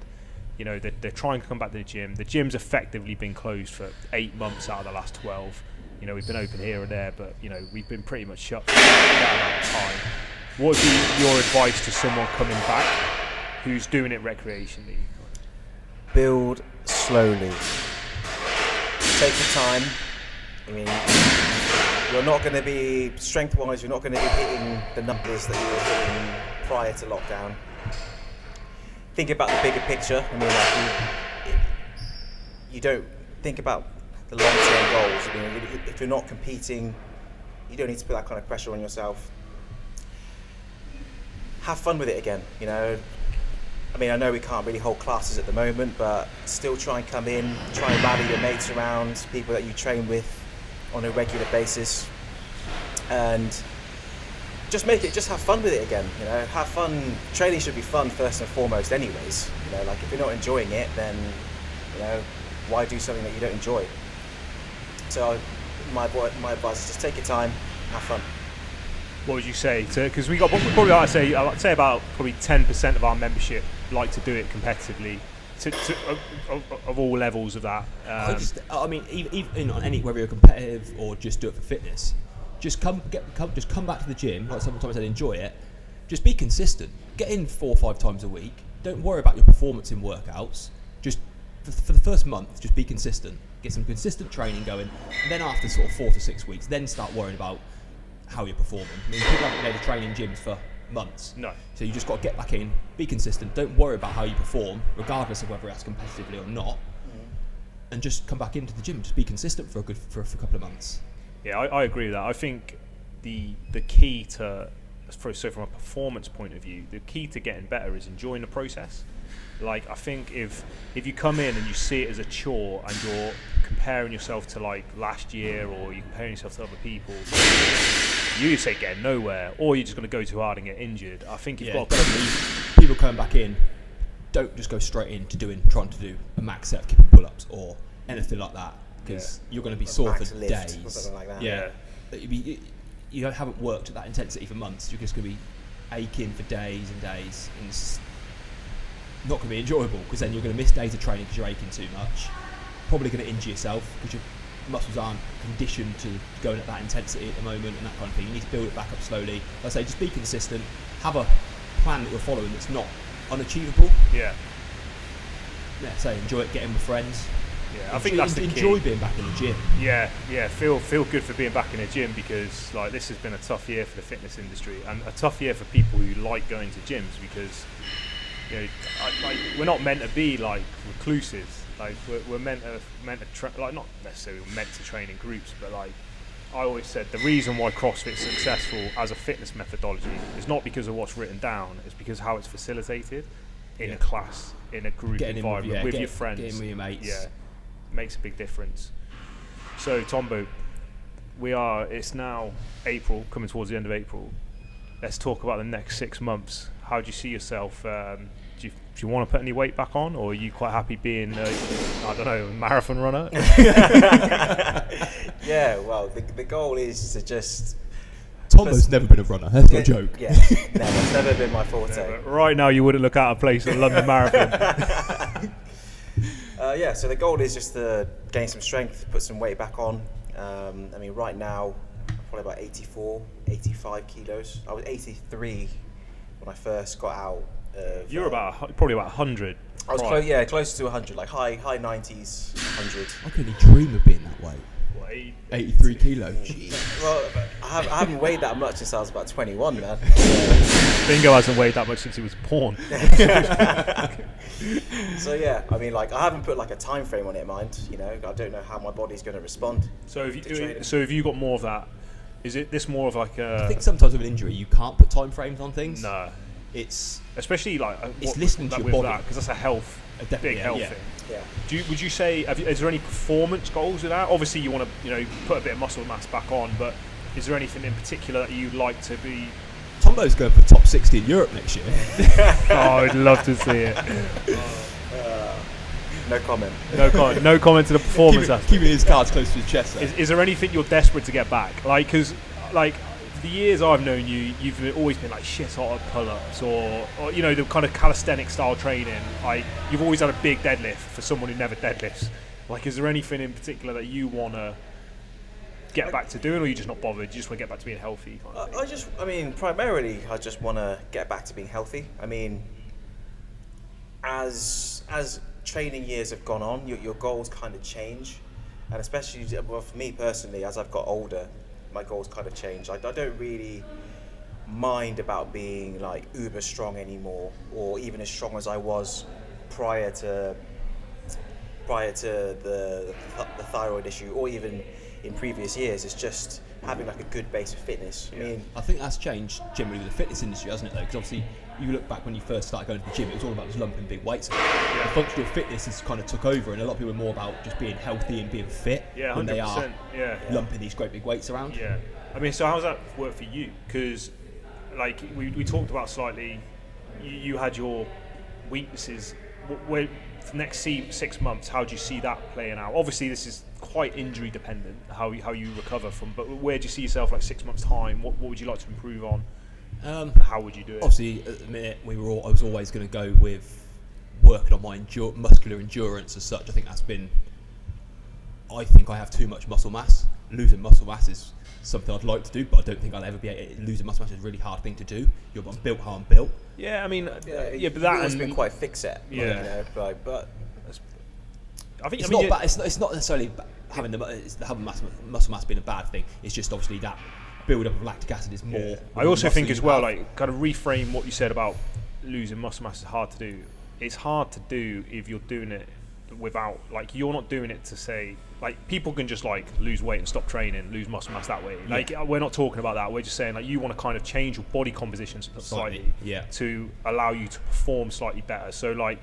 Speaker 1: they're trying to come back to the gym. The gym's effectively been closed for 8 months out of the last 12. We've been open here and there, but we've been pretty much shut for that amount of time. What would be your advice to someone coming back who's doing it recreationally?
Speaker 3: Build slowly. Take your time. I mean, you're not going to be, strength-wise, you're not going to be hitting the numbers that you were hitting prior to lockdown. Think about the bigger picture. I mean, like you don't think about the long-term goals. I mean, if you're not competing, you don't need to put that kind of pressure on yourself. Have fun with it again, I mean, I know we can't really hold classes at the moment, but still try and come in, try and rally your mates around, people that you train with on a regular basis, and just have fun with it again. Have fun. Training should be fun first and foremost, anyways. Like if you're not enjoying it, then why do something that you don't enjoy? So my advice is just take your time, have fun.
Speaker 1: What would you say? Because we got probably I'd say about probably 10% of our membership like to do it competitively, of all levels of that.
Speaker 2: I mean, even on any, whether you're competitive or just do it for fitness, just come back to the gym. Like sometimes I enjoy it. Just be consistent. Get in 4 or 5 times a week. Don't worry about your performance in workouts. Just for the first month, just be consistent. Get some consistent training going. And then after sort of 4 to 6 weeks, then start worrying about how you're performing. I mean, people haven't been able to train in gyms for months.
Speaker 1: No.
Speaker 2: So you just got to get back in, be consistent. Don't worry about how you perform, regardless of whether that's competitively or not. And just come back into the gym. Just be consistent for a couple of months.
Speaker 1: Yeah, I agree with that. I think the key to, so from a performance point of view, the key to getting better is enjoying the process. Like, I think if you come in and you see it as a chore and you're comparing yourself to like last year, or you're comparing yourself to other people, you say getting nowhere, or you're just going to go too hard and get injured. I think you've got
Speaker 2: people coming back in, don't just go straight into trying to do a max set of keeping pull-ups or anything like that, because you're going to be sore for days.
Speaker 3: Or something like that.
Speaker 2: Yeah. You haven't worked at that intensity for months. You're just going to be aching for days and days, and it's not going to be enjoyable, because then you're going to miss days of training because you're aching too much. Probably going to injure yourself because your muscles aren't conditioned to going at that intensity at the moment, and that kind of thing. You need to build it back up slowly. Like I say, just be consistent. Have a plan that you're following that's not unachievable.
Speaker 1: Yeah.
Speaker 2: Yeah. So enjoy it. Get in with friends.
Speaker 1: Yeah, I think that's the key.
Speaker 2: Enjoy being back in the gym.
Speaker 1: Yeah. Feel good for being back in the gym, because like this has been a tough year for the fitness industry, and a tough year for people who like going to gyms, because we're not meant to be like recluses. Like we're meant to like, not necessarily meant to train in groups, but like I always said, the reason why CrossFit's successful as a fitness methodology is not because of what's written down, it's because how it's facilitated in a class, in a group environment, with your friends.
Speaker 2: Getting with your mates.
Speaker 1: Yeah, makes a big difference. So Tombo, it's now April, coming towards the end of April. Let's talk about the next 6 months. How do you see yourself? Do you want to put any weight back on, or are you quite happy being, a marathon runner?
Speaker 3: Yeah, well, the goal is to just...
Speaker 2: Tombo's never been a runner, that's no joke.
Speaker 3: Yeah, it's never been my forte.
Speaker 1: Yeah, right now you wouldn't look out of place at the London Marathon.
Speaker 3: So the goal is just to gain some strength, put some weight back on. I mean, right now, I'm probably about 84, 85 kilos. I was 83 when I first got out.
Speaker 1: You're probably about 100.
Speaker 3: I was close to 100, like high 90s, 100.
Speaker 2: I could only dream of being that weight.
Speaker 1: What,
Speaker 2: 83 kilos. Jeez.
Speaker 3: Well, I haven't weighed that much since I was about 21, man.
Speaker 1: Bingo hasn't weighed that much since he was born.
Speaker 3: So yeah, I mean, like I haven't put like a time frame on it, mind. I don't know how my body's going to respond.
Speaker 1: So have you got more of that? Is it this more of like a?
Speaker 2: I think sometimes with an injury you can't put time frames on things.
Speaker 1: No.
Speaker 2: It's
Speaker 1: especially like
Speaker 2: it's listening to your body,
Speaker 1: because that's a big health thing.
Speaker 3: Yeah.
Speaker 1: Would you say is there any performance goals with that? Obviously, you want to put a bit of muscle mass back on, but is there anything in particular that you'd like to be?
Speaker 2: Tombo's going for top 60 in Europe next year.
Speaker 1: Oh, I'd love to see it.
Speaker 3: No comment.
Speaker 1: No comment to the performance.
Speaker 2: Keeping his cards close to his chest.
Speaker 1: Is there anything you're desperate to get back? Like, because like the years I've known you, you've always been like shit hot at pull-ups or you know, the kind of calisthenic style training. Like, you've always had a big deadlift for someone who never deadlifts. Like, is there anything in particular that you want to get back to doing, or you just not bothered? You just want to get back to being healthy? Kind of thing?
Speaker 3: Primarily, I just want to get back to being healthy. I mean, as training years have gone on, your goals kind of change, and especially for me personally, as I've got older, my goals kind of change. I don't really mind about being like uber strong anymore, or even as strong as I was prior to the thyroid issue, or even in previous years. It's just having like a good base of fitness.
Speaker 1: Yeah.
Speaker 3: I mean,
Speaker 2: I think that's changed generally with the fitness industry, hasn't it? Though, because obviously you look back when you first started going to the gym, it was all about just lumping big weights.
Speaker 1: Yeah.
Speaker 2: The functional fitness has kind of took over, and a lot of people are more about just being healthy and being fit
Speaker 1: Yeah, 100%.
Speaker 2: than they are
Speaker 1: Yeah.
Speaker 2: lumping these great big weights around.
Speaker 1: Yeah. I mean, so how's that work for you? Because, like, we talked about slightly, you had your weaknesses. Where, for the next 6 months, how do you see that playing out? Obviously, this is quite injury dependent, how you recover from, but where do you see yourself like 6 months' time? What would you like to improve on? How would you do it?
Speaker 2: Obviously, at the minute, I was always going to go with working on my muscular endurance as such. I think I think I have too much muscle mass. Losing muscle mass is something I'd like to do, but I don't think I'll ever be able to. Losing muscle mass is a really hard thing to do. I'm built how I'm built.
Speaker 1: Yeah, I mean, but that
Speaker 3: has been quite thick set.
Speaker 1: Yeah.
Speaker 3: You know, but
Speaker 1: I think
Speaker 2: It's not bad. It's not necessarily having muscle mass being a bad thing. It's just obviously that build up of lactic acid is more.
Speaker 1: I also think as well, like, kind of reframe what you said about losing muscle mass is hard to do. It's hard to do if you're doing it without, like, you're not doing it to say, like, people can just like lose weight and stop training, lose muscle mass that way. Like, we're not talking about that. We're just saying, like, you want to kind of change your body composition slightly, to allow you to perform slightly better. So, like,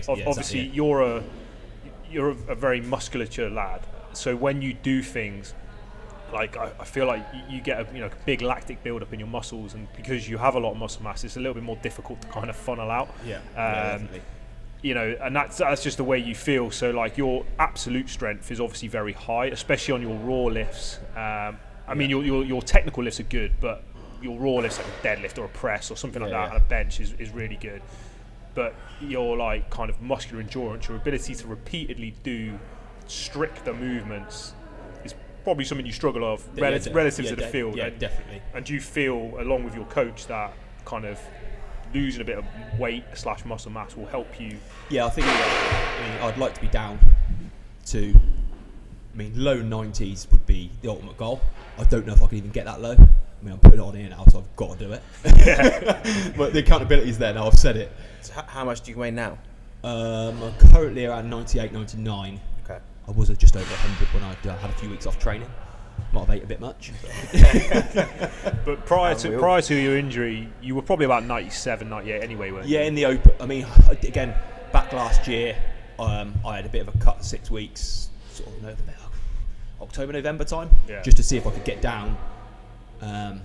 Speaker 1: obviously you're a very musculature lad. So when you do things, like, I feel like you get a big lactic build-up in your muscles, and because you have a lot of muscle mass, it's a little bit more difficult to kind of funnel out.
Speaker 2: Definitely.
Speaker 1: And that's just the way you feel. So, like, your absolute strength is obviously very high, especially on your raw lifts. I mean, your technical lifts are good, but your raw lifts, like a deadlift or a press or something like that, and a bench is really good. But your, like, kind of muscular endurance, your ability to repeatedly do stricter movements, is probably something you struggle of relative to the field.
Speaker 2: Yeah, definitely.
Speaker 1: And do you feel, along with your coach, that kind of losing a bit of weight / muscle mass will help you?
Speaker 2: Yeah, I think I'd like to be down to, low 90s would be the ultimate goal. I don't know if I can even get that low. I'm putting it on here now, so I've got to do it. But the accountability is there now. I've said it.
Speaker 3: So how much do you weigh now?
Speaker 2: I'm currently around 98, 99.
Speaker 3: Okay.
Speaker 2: I was at just over 100 when I had a few weeks off training. Might have ate a bit much.
Speaker 1: But prior to your injury, you were probably about 97, 98 anyway, weren't you?
Speaker 2: Yeah, in the open. I mean, again, back last year, I had a bit of a cut, 6 weeks, sort of October, November time, just to see if I could get down to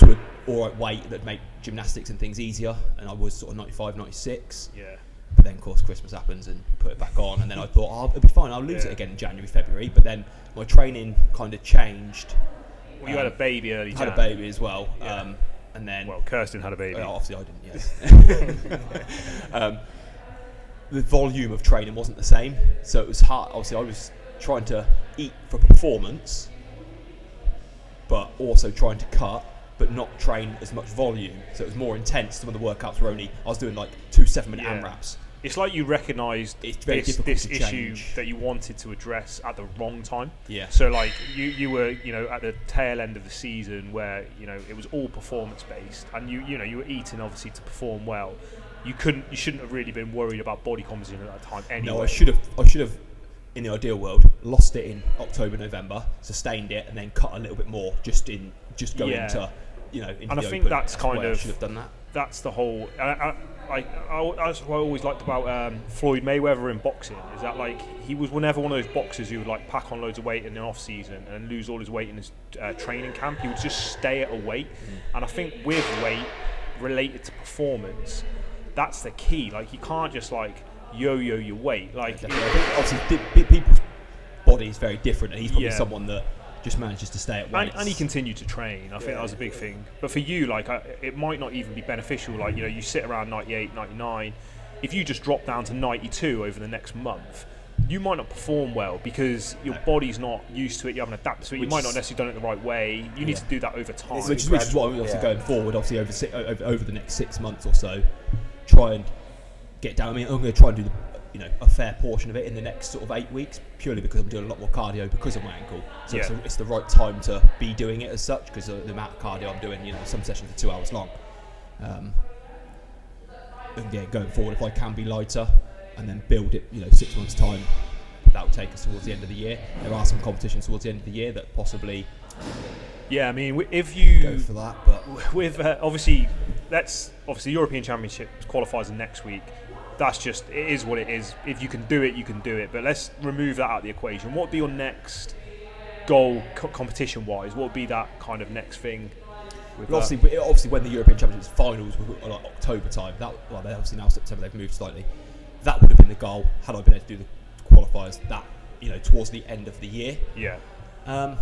Speaker 2: an alright weight that'd make gymnastics and things easier. And I was sort of 95, 96.
Speaker 1: Yeah.
Speaker 2: But then, of course, Christmas happens and put it back on. And then I thought, it'll be fine. I'll lose it again in January, February. But then my training kind of changed.
Speaker 1: Well, you had a baby early.
Speaker 2: Had a baby as well.
Speaker 1: Yeah.
Speaker 2: And then,
Speaker 1: Kirsten had a baby.
Speaker 2: Obviously, I didn't. Yes. The volume of training wasn't the same, so it was hard. Obviously, I was trying to eat for performance, but also trying to cut, but not train as much volume. So it was more intense. Some of the workouts were I was doing like 2 7-minute AMRAPs.
Speaker 1: It's like you recognised this issue that you wanted to address at the wrong time.
Speaker 2: Yeah.
Speaker 1: So, like, you were at the tail end of the season where it was all performance based, and you were eating obviously to perform well. You shouldn't have really been worried about body composition at that time anyway.
Speaker 2: No, I should have, in the ideal world, lost it in October, November, sustained it, and then cut a little bit more into into
Speaker 1: and I think
Speaker 2: open.
Speaker 1: that's kind of,
Speaker 2: I should have done that.
Speaker 1: That's the whole. That's what I always liked about Floyd Mayweather in boxing, is that, like, he was never one of those boxers who would, like, pack on loads of weight in the off season and lose all his weight in his training camp. He would just stay at a weight, and I think with weight related to performance, that's the key. Like, you can't just, like, yo-yo your weight. Like,
Speaker 2: I think obviously people's body is very different, and he's probably someone that just manages to stay at weights.
Speaker 1: And he continued to train. I think that was a big thing. But for you, like, it might not even be beneficial. Like, you sit around 98, 99. If you just drop down to 92 over the next month, you might not perform well because your body's not used to it. You haven't adapted to it. You might not necessarily done it the right way. You need to do that over time.
Speaker 2: Which is what I'm obviously going forward. Obviously over the next 6 months or so, try and get down. I mean, I'm going to try and do a fair portion of it in the next sort of 8 weeks, purely because I'm doing a lot more cardio because of my ankle. So it's the right time to be doing it as such, because the amount of cardio I'm doing, some sessions are 2 hours long. And going forward, if I can be lighter and then build it, 6 months time, that will take us towards the end of the year. There are some competitions towards the end of the year that possibly.
Speaker 1: Yeah, I mean, if you
Speaker 2: go for that, but
Speaker 1: with obviously European Championship qualifiers next week. That's just, it is what it is. If you can do it, you can do it. But let's remove that out of the equation. What would be your next goal competition-wise? What would be that kind of next thing?
Speaker 2: Obviously, when the European Championships finals were like October time, they're obviously now September, they've moved slightly. That would have been the goal had I been able to do the qualifiers that towards the end of the year.
Speaker 1: Yeah.
Speaker 2: But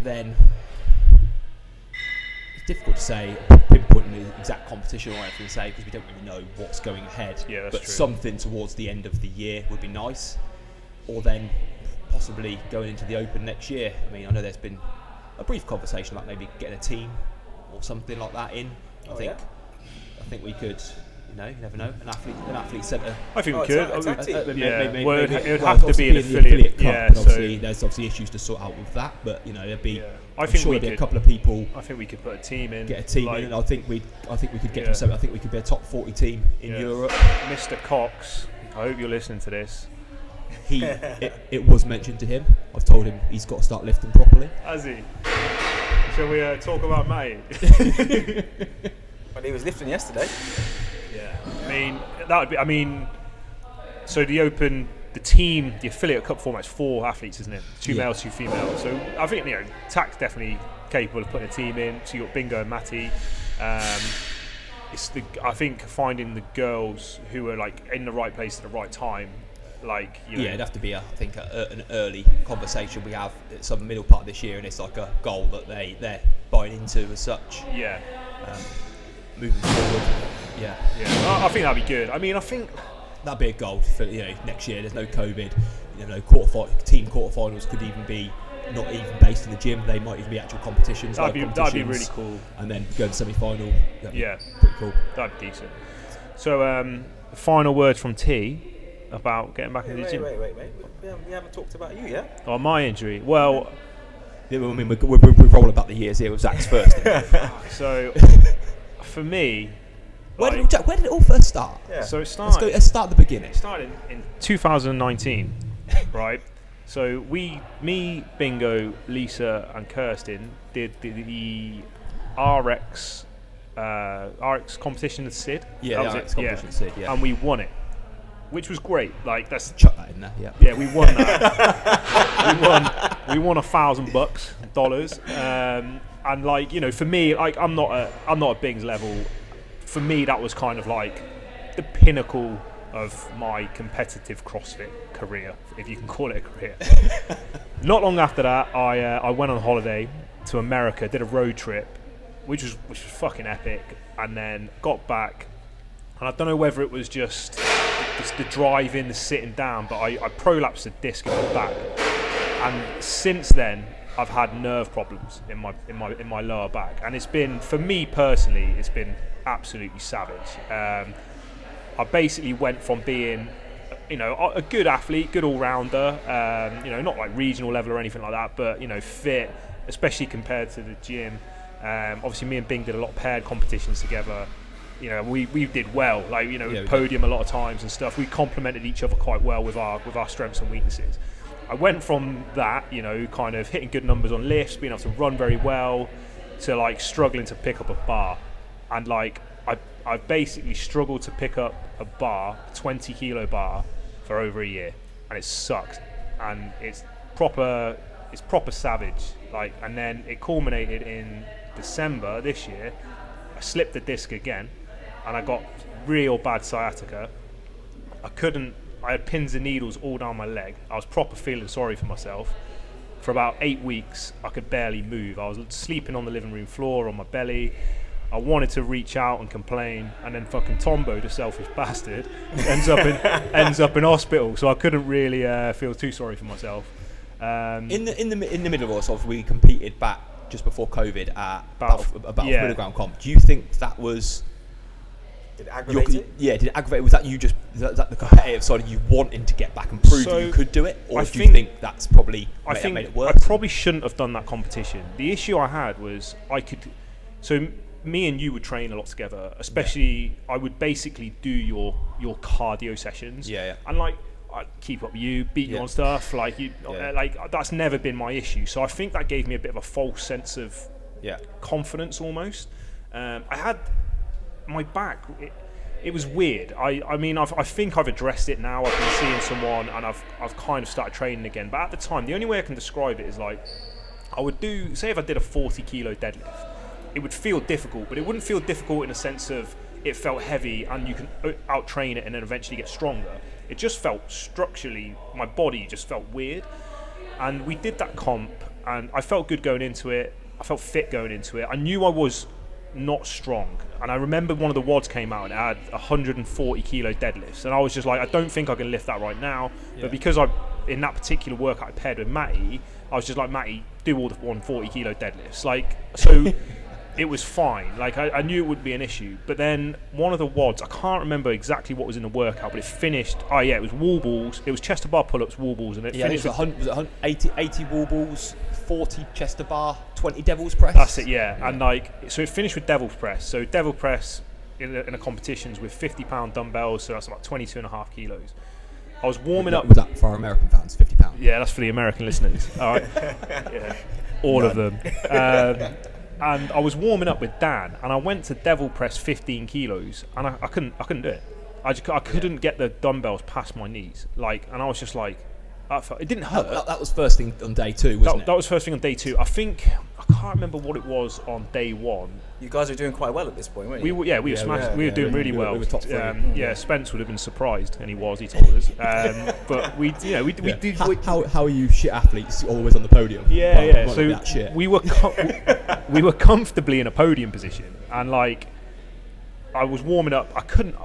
Speaker 2: then it's difficult to say, pinpointing the exact competition or anything to say, because we don't really know what's going ahead.
Speaker 1: Yeah, that's
Speaker 2: but
Speaker 1: true.
Speaker 2: Something towards the end of the year would be nice, or then possibly going into the Open next year. I mean, I know there's been a brief conversation about maybe getting a team or something like that in. I think we could. You never know. An athlete centre.
Speaker 1: I think we could.
Speaker 2: Maybe,
Speaker 1: well, it would have to be an affiliate.
Speaker 2: Cup,
Speaker 1: yeah,
Speaker 2: and obviously there's issues to sort out with that. But there'd be.
Speaker 1: Yeah.
Speaker 2: I'm sure there'd be a couple of people.
Speaker 1: I think we could put a team in.
Speaker 2: Get a team in, and I think we could get to 7. I think we could be a top 40 team in Europe.
Speaker 1: Mr. Cox, I hope you're listening to this.
Speaker 2: It was mentioned to him. I've told him he's got to start lifting properly.
Speaker 1: Has he? Shall we talk about May?
Speaker 3: Well, he was lifting yesterday.
Speaker 1: Yeah, I mean that would be. I mean, so the Open, the team, the affiliate cup format's 4 athletes, isn't it? 2 males, 2 females. So I think TAC's definitely capable of putting a team in. So you got Bingo and Matty. I think finding the girls who are like in the right place at the right time. It'd have to be an early conversation we have at some middle part of this year, and it's like a goal that they're buying into as such. Yeah.
Speaker 2: Moving forward. Yeah.
Speaker 1: I think that'd be good. I mean, I think
Speaker 2: that'd be a goal for next year. There's no COVID. Team quarterfinals could even be not even based in the gym. They might even be actual competitions.
Speaker 1: That'd be really cool.
Speaker 2: And then go to semi-final.
Speaker 1: Yeah.
Speaker 2: Pretty cool.
Speaker 1: That'd be decent. So, final word from T about getting back into the gym.
Speaker 3: Wait. We haven't talked about you yet.
Speaker 1: Oh, my injury. Well,
Speaker 2: I mean, we're rolling about the years here with Zak's first.
Speaker 1: So, for me,
Speaker 2: where did it all first start?
Speaker 1: Yeah. So it started.
Speaker 2: Let's start at the beginning.
Speaker 1: It started in 2019, right? So me, Bingo, Lisa, and Kirsten did the RX competition at SID.
Speaker 2: Yeah, the RX competition at SID. Yeah,
Speaker 1: and we won it, which was great. Like that's
Speaker 2: chuck that in there. Yeah.
Speaker 1: Yeah, we won that. we won $1,000, and for me, I'm not a Bings level. For me, that was kind of like the pinnacle of my competitive CrossFit career, if you can call it a career. Not long after that, I went on holiday to America, did a road trip, which was fucking epic, and then got back, and I don't know whether it was just the driving, the sitting down, but I prolapsed a disc in my back, and since then I've had nerve problems in my lower back, and it's been, for me personally, it's been absolutely savage. I basically went from being, a good athlete, good all-rounder, not like regional level or anything like that, but fit, especially compared to the gym. Obviously, me and Bing did a lot of paired competitions together. We did well, podium a lot of times and stuff. We complemented each other quite well with our strengths and weaknesses. I went from that, kind of hitting good numbers on lifts, being able to run very well, to struggling to pick up a bar. And I've basically struggled to pick up a 20 kilo bar, for over a year, and it sucked. And it's proper savage. And then it culminated in December this year. I slipped the disc again, and I got real bad sciatica. I had pins and needles all down my leg. I was proper feeling sorry for myself. For about 8 weeks, I could barely move. I was sleeping on the living room floor on my belly. I wanted to reach out and complain, and then fucking Tombo, the selfish bastard, ends up in hospital. So I couldn't really feel too sorry for myself.
Speaker 2: In the middle of us, obviously, we competed back just before COVID at about middle ground comp. Do you think that was?
Speaker 3: Did it aggravate it?
Speaker 2: Yeah, did it aggravate? Was that you just? Was that the competitive side of you wanting to get back and prove that you could do it, or do you think that's probably made it worse?
Speaker 1: I probably shouldn't have done that competition. The issue I had was me and you would train a lot together, especially I would basically do your cardio sessions.
Speaker 2: Yeah.
Speaker 1: And like I'd keep up with you, beat you on stuff, like that's never been my issue. So I think that gave me a bit of a false sense of confidence almost. I had my back, it was weird. I mean I think I've addressed it now. I've been seeing someone and I've kind of started training again. But at the time, the only way I can describe it is like I would do, say if I did a 40 kilo deadlift, it would feel difficult, but it wouldn't feel difficult in a sense of it felt heavy and you can out-train it and then eventually get stronger. It just felt structurally, my body just felt weird. And we did that comp and I felt good going into it. I felt fit going into it. I knew I was not strong. And I remember one of the WODs came out and it had 140 kilo deadlifts. And I was just like, I don't think I can lift that right now. Yeah. But because in that particular workout I paired with Matty, I was just like, Matty, do all the 140 kilo deadlifts. Like, so... It was fine. Like I knew it would be an issue, but then one of the WODs, I can't remember exactly what was in the workout, but it finished. Oh yeah, it was wall balls. It was chest to bar pull-ups, wall balls, and it finished.
Speaker 2: Was it 80 wall balls, 40 chest to bar, 20 devil's press.
Speaker 1: That's it. Yeah, and so it finished with devil's press. So devil press in a competitions with 50-pound dumbbells, so that's about 22.5 kilos. I was warming up.
Speaker 2: Was that for our American fans? 50 pounds.
Speaker 1: Yeah, that's for the American listeners. All right, yeah, all of them. And I was warming up with Dan, and I went to devil press 15 kilos, and I couldn't do it. I couldn't get the dumbbells past my knees, and I was just like, it didn't hurt.
Speaker 2: That was first thing on day 2, wasn't it?
Speaker 1: That was first thing on day 2. I can't remember what it was on day 1.
Speaker 3: You guys were doing quite well at this point, weren't you?
Speaker 1: We were smashed. We were doing really well.
Speaker 2: We were top 3.
Speaker 1: Spence would have been surprised, and he was. He told us. But we did.
Speaker 2: How are you shit athletes always on the podium?
Speaker 1: Yeah. So we were comfortably in a podium position, and like I was warming up. I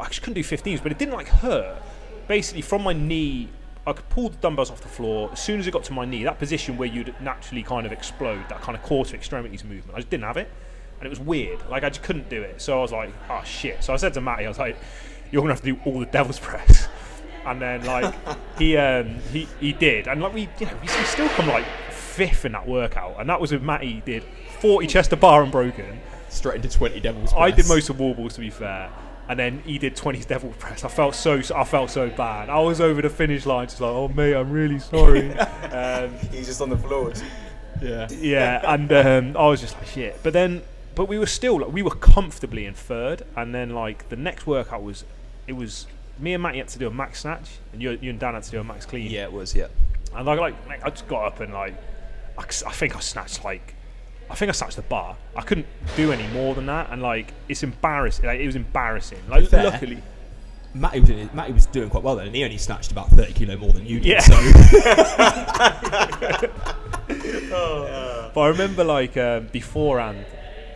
Speaker 1: just couldn't do 15s, but it didn't hurt. Basically, from my knee, I could pull the dumbbells off the floor. As soon as it got to my knee, that position where you'd naturally kind of explode, that kind of quarter extremities movement, I just didn't have it. And it was weird. I just couldn't do it. So I was like, oh shit. So I said to Matty, I was like, you're going to have to do all the devil's press. And then he did. And we still come 5th in that workout. And that was with Matty. He did 40 chest to bar unbroken.
Speaker 2: Straight into 20 devil's press.
Speaker 1: I did most of wall balls, to be fair. And then he did 20 devil's press. I felt so bad. I was over the finish line just like, oh mate, I'm really sorry.
Speaker 3: He's just on the floor.
Speaker 1: Yeah. And I was just like, shit. But we were still we were comfortably in 3rd, and then the next workout was me and Matty had to do a max snatch, and you and Dan had to do a max clean.
Speaker 2: Yeah, it was. Yeah.
Speaker 1: And I just got up and I think I snatched the bar. I couldn't do any more than that, and it's embarrassing. It was embarrassing. Luckily,
Speaker 2: Matty was doing quite well then, and he only snatched about 30 kilo more than you did.
Speaker 1: Yeah.
Speaker 2: So.
Speaker 1: But I remember beforehand,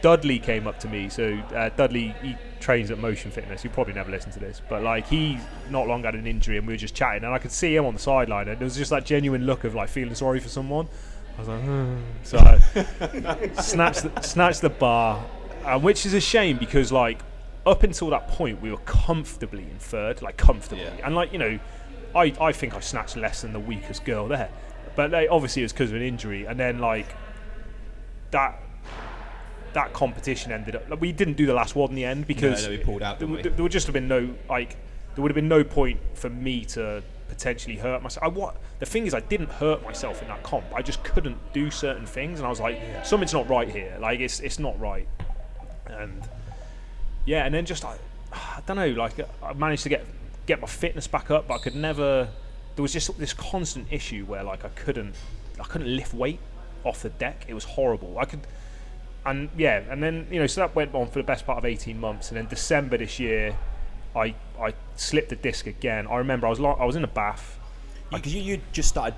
Speaker 1: Dudley came up to me. So Dudley, he trains at Motion Fitness. You probably never listened to this, but he not long had an injury, and we were just chatting, and I could see him on the sideline, and there was just that genuine look of feeling sorry for someone. I was like, So I snatched the bar, which is a shame because up until that point we were comfortably in 3rd, comfortably, and I think I snatched less than the weakest girl there, but obviously it was because of an injury, and then that competition ended up. We didn't do the last WOD in the end because
Speaker 2: we pulled out.
Speaker 1: There would just have been no there would have been no point for me to potentially hurt myself. The thing is, I didn't hurt myself in that comp. I just couldn't do certain things, and I was like, something's not right here. It's not right. And and then just I don't know. I managed to get my fitness back up, but I could never. There was just this constant issue where I couldn't lift weight off the deck. It was horrible. And then so that went on for the best part of 18 months, and then December this year, I slipped the disc again. I remember I was in a bath.
Speaker 2: Because you just started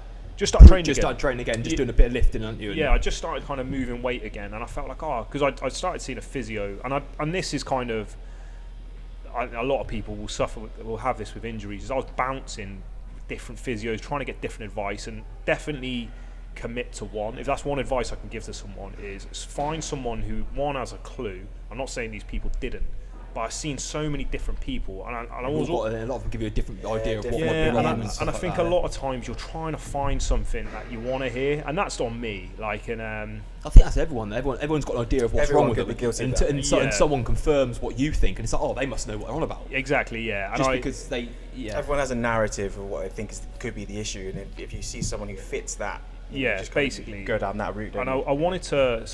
Speaker 1: training
Speaker 2: again, just doing a bit of lifting, aren't you?
Speaker 1: Yeah, I just started kind of moving weight again, and I felt like, because I started seeing a physio, and this is kind of, a lot of people will have this with injuries. Is I was bouncing different physios, trying to get different advice, and definitely commit to one. If that's one advice I can give to someone, is find someone who, one, has a clue. I'm not saying these people didn't, but I've seen so many different people, and I was
Speaker 2: a lot of them give you a different idea of what
Speaker 1: and
Speaker 2: and
Speaker 1: I think a lot of times you're trying to find something that you want to hear, and that's on me. Like, and
Speaker 2: I think that's everyone. Everyone's got an idea of what's wrong with them, and someone confirms what you think, and it's like, oh, they must know what they're on about.
Speaker 1: Exactly, yeah.
Speaker 2: Just because they,
Speaker 3: everyone has a narrative of what they think could be the issue, and if you see someone who fits that,
Speaker 1: just basically
Speaker 3: go down that route.
Speaker 1: And I wanted to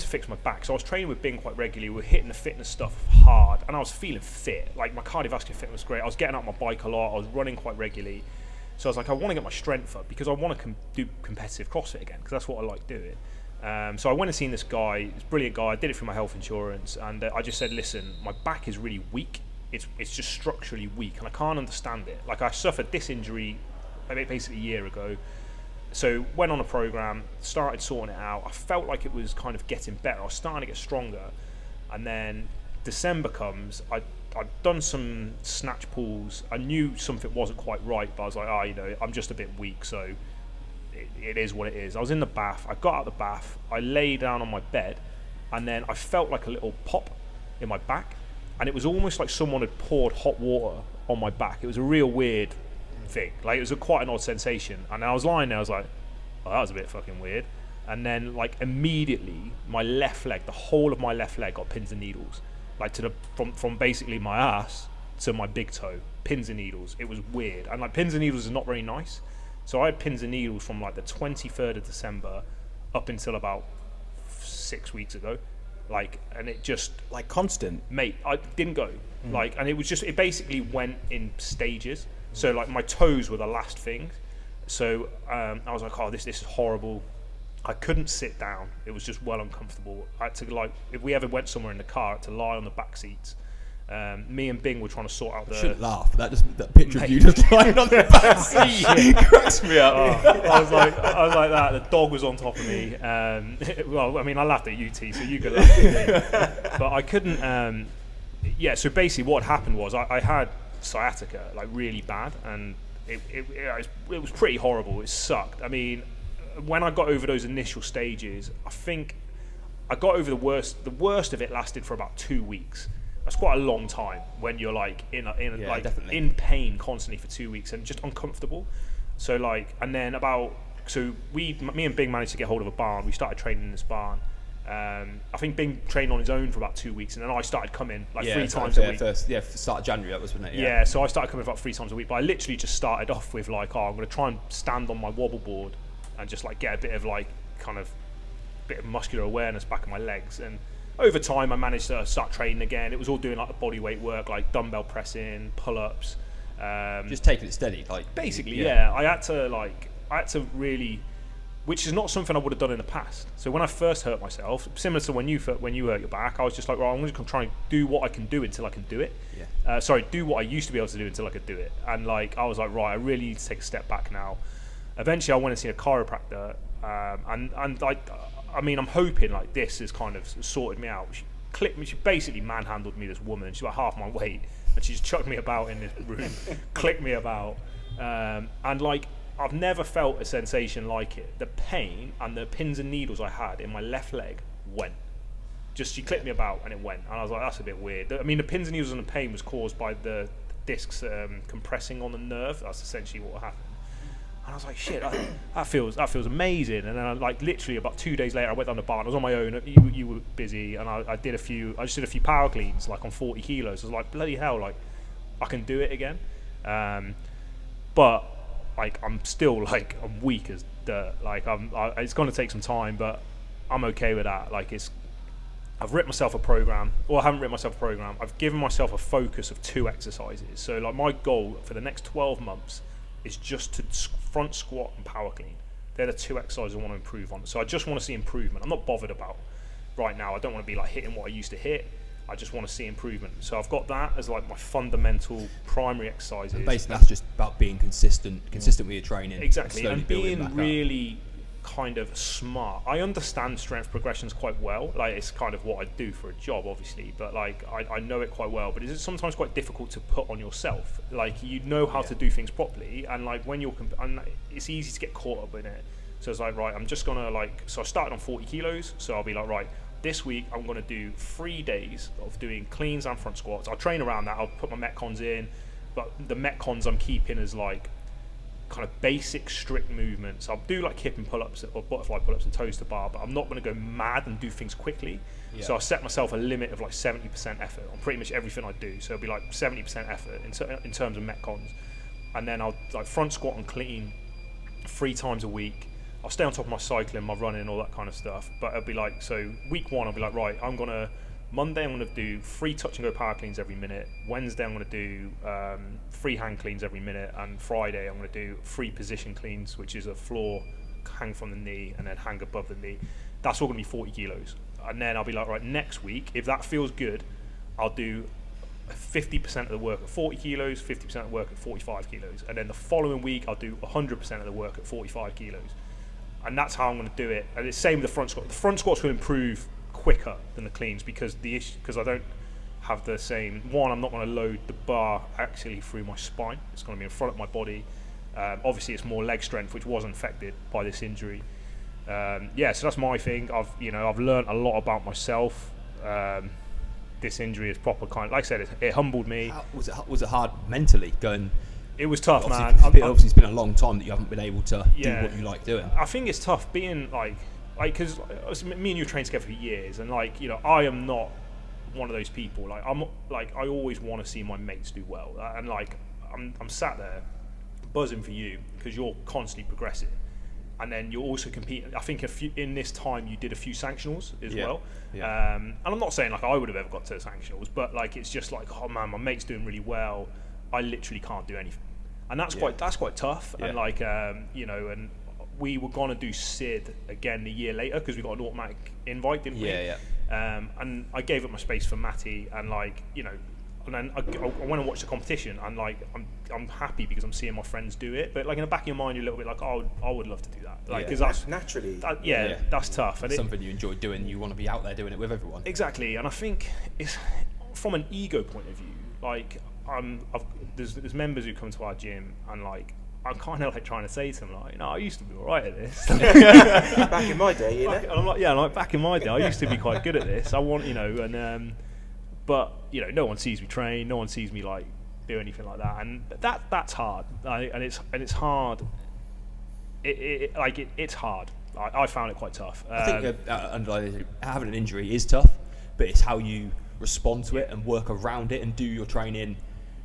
Speaker 1: fix my back. So I was training with Bing quite regularly. We were hitting the fitness stuff hard, and I was feeling fit. Like, my cardiovascular fitness was great. I was getting out my bike a lot. I was running quite regularly. So I was like, I want to get my strength up because I want to do competitive CrossFit again, because that's what I like doing. So I went and seen this guy, this brilliant guy. I did it through my health insurance, and I just said, listen, my back is really weak. It's just structurally weak, and I can't understand it. Like, I suffered this injury basically a year ago. So went on a program, started sorting it out. I felt like it was kind of getting better. I was starting to get stronger, and then December comes. I'd done some snatch pulls. I knew something wasn't quite right, but I was like, I'm just a bit weak, so it is what it is. I was in the bath. I got out of the bath. I lay down on my bed, and then I felt like a little pop in my back, and it was almost like someone had poured hot water on my back. It was a real weird thing. Like, it was quite an odd sensation, and I was lying there. I was like, oh, that was a bit fucking weird. And then, like, immediately my left leg, the whole of my left leg got pins and needles, like from basically my ass to my big toe, pins and needles. It was weird, and like, pins and needles is not very nice. So I had pins and needles from like the 23rd of December up until about 6 weeks ago, like, and it just,
Speaker 3: like, constant,
Speaker 1: mate, I didn't go. Like, and it basically went in stages. So, like, my toes were the last thing. So I was like, oh, this is horrible. I couldn't sit down. It was just well uncomfortable. I had to, like, if we ever went somewhere in the car, I had to lie on the back seats. Me and Bing were trying to sort out the...
Speaker 2: I shouldn't laugh. That picture of you just lying on the back seat cracks me up.
Speaker 1: I was like that. The dog was on top of me. Well, I mean, I laughed at you, T, so you could laugh at me. But I couldn't... so basically what happened was I had sciatica, like, really bad, and it was pretty horrible. It sucked. I mean, when I got over those initial stages, I think I got over the worst. The worst of it lasted for about 2 weeks. That's quite a long time when you're like in pain constantly for 2 weeks and just uncomfortable. So, like, and then me and Bing managed to get hold of a barn. We started training in this barn. I think Bing trained on his own for about 2 weeks, and then I started coming like 3 times a week.
Speaker 2: Start of January, that was, wasn't it?
Speaker 1: Yeah, so I started coming about 3 times a week, but I literally just started off with like, I'm going to try and stand on my wobble board and just like get a bit of like kind of bit of muscular awareness back in my legs. And over time I managed to start training again. It was all doing like body weight work, like dumbbell pressing, pull-ups,
Speaker 2: just taking it steady, like,
Speaker 1: basically. I had to really, which is not something I would have done in the past. So when I first hurt myself, similar to when you hurt your back, I was just like, I'm just going to try and do what I can do until I can do it. Do what I used to be able to do until I could do it. And like, I was like, right, I really need to take a step back now. Eventually I went and seen a chiropractor, I mean, I'm hoping like this has kind of sorted me out. She basically manhandled me, this woman. She's about half my weight, and she just chucked me about in this room, clicked me about, and like, I've never felt a sensation like it. The pain and the pins and needles I had in my left leg went. Just, she clipped me about and it went. And I was like, that's a bit weird. I mean, the pins and needles and the pain was caused by the discs compressing on the nerve. That's essentially what happened. And I was like, shit, that feels amazing. And then I, like, literally about 2 days later, I went down the barn. I was on my own. You were busy, and I just did a few power cleans, like, on 40 kilos. I was like, bloody hell, like, I can do it again. But like, I'm still, like, I'm weak as dirt. Like, it's going to take some time, but I'm okay with that. Like, I've written myself a program, or I haven't written myself a program. I've given myself a focus of 2 exercises. So, like, my goal for the next 12 months is just to front squat and power clean. They're the 2 exercises I want to improve on. So I just want to see improvement. I'm not bothered about right now. I don't want to be like hitting what I used to hit. I just want to see improvement. So I've got that as like my fundamental primary exercises.
Speaker 2: And basically, that's just about being consistent with your training.
Speaker 1: Exactly, and being really kind of smart. I understand strength progressions quite well. Like, it's kind of what I do for a job, obviously, but like I know it quite well. But it's sometimes quite difficult to put on yourself. Like, you know how to do things properly, and like when you're and it's easy to get caught up in it. So it's like, right, I'm just gonna like. So I started on 40 kilos. So I'll be like, right, this week I'm going to do 3 days of doing cleans and front squats. I'll train around that. I'll put my Metcons in, but the Metcons I'm keeping as like kind of basic strict movements. I'll do like hip and pull-ups or butterfly pull-ups and toes to bar, but I'm not going to go mad and do things quickly. Yeah. So I set myself a limit of like 70% effort on pretty much everything I do. So it'll be like 70% effort in terms of Metcons. And then I'll like front squat and clean 3 times a week. I'll stay on top of my cycling, my running, all that kind of stuff. But it'll be like, so week 1, I'll be like, right, Monday I'm going to do 3 touch and go power cleans every minute. Wednesday I'm going to do 3 hand cleans every minute. And Friday I'm going to do 3 position cleans, which is a floor, hang from the knee, and then hang above the knee. That's all going to be 40 kilos. And then I'll be like, right, next week, if that feels good, I'll do 50% of the work at 40 kilos, 50% of the work at 45 kilos. And then the following week, I'll do 100% of the work at 45 kilos. And that's how I'm going to do it. And it's the same with the front squat. The front squats will improve quicker than the cleans because I don't have the same. One, I'm not going to load the bar actually through my spine. It's going to be in front of my body. Obviously, it's more leg strength, which wasn't affected by this injury. So that's my thing. I've learned a lot about myself. This injury is proper kind. Like I said, it humbled me.
Speaker 2: Was it hard mentally going?
Speaker 1: It was tough, man.
Speaker 2: Obviously, it's been a long time that you haven't been able to do what you like doing.
Speaker 1: I think it's tough being like because me and you trained together for years, and like, you know, I am not one of those people. Like, I always want to see my mates do well, and like I'm sat there buzzing for you because you're constantly progressing, and then you're also competing. I think in this time you did a few sanctionals as well. Yeah. And I'm not saying like I would have ever got to the sanctionals, but like it's just like, oh man, my mate's doing really well. I literally can't do anything, and that's quite tough. Yeah. And like and we were gonna do Sid again a year later because we got an automatic invite, didn't we?
Speaker 2: Yeah.
Speaker 1: And I gave up my space for Matty, and like, you know, and then I went and watched the competition, and like I'm happy because I'm seeing my friends do it. But like in the back of your mind, you're a little bit like, oh, I would love to do that, like because that's
Speaker 3: naturally.
Speaker 1: That's tough. And
Speaker 2: it's something you enjoy doing. You want to be out there doing it with everyone.
Speaker 1: Exactly, and I think it's from an ego point of view, like. There's members who come to our gym, and like I'm kind of like trying to say to them, like, I used to be alright at this.
Speaker 3: Back in my day,
Speaker 1: and I'm like, back in my day, I used to be quite good at this. I want, but you know, no one sees me train, no one sees me like do anything like that, and that's hard. And it's hard. It's hard. I found it quite tough.
Speaker 2: I think having an injury is tough, but it's how you respond to it and work around it and do your training.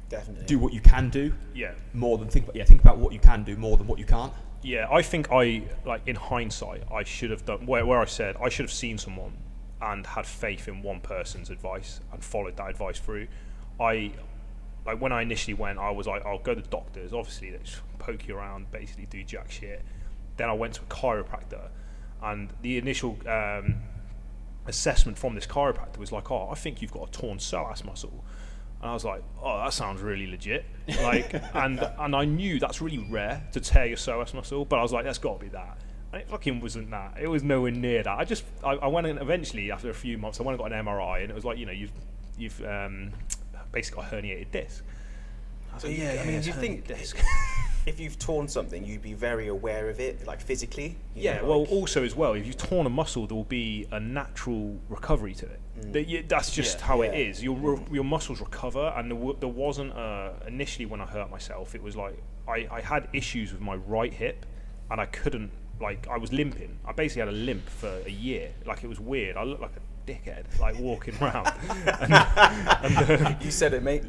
Speaker 3: Definitely.
Speaker 2: Do what you can do.
Speaker 1: Yeah.
Speaker 2: More than think about what you can do more than what you can't.
Speaker 1: Yeah, I think in hindsight, I should have done where I said I should have seen someone and had faith in one person's advice and followed that advice through. When I initially went, I was like, I'll go to doctors. Obviously, they just poke you around, basically do jack shit. Then I went to a chiropractor, and the initial assessment from this chiropractor was like, I think you've got a torn psoas muscle. And I was like, that sounds really legit. Like, and I knew that's really rare to tear your psoas muscle, but I was like, that's got to be that. And it fucking wasn't that. It was nowhere near that. I went in eventually after a few months. I went and got an MRI, and it was like, you've basically got a herniated disc. I was like,
Speaker 3: do you think
Speaker 1: disc.
Speaker 3: If you've torn something, you'd be very aware of it, like physically?
Speaker 1: Also as well, if you've torn a muscle, there will be a natural recovery to it. That's just how it is. Your muscles recover, and there wasn't initially when I hurt myself, it was like I had issues with my right hip, and I couldn't, like, I was limping. I basically had a limp for a year. Like, it was weird. I looked like a dickhead, like walking around. and
Speaker 3: you said it, mate.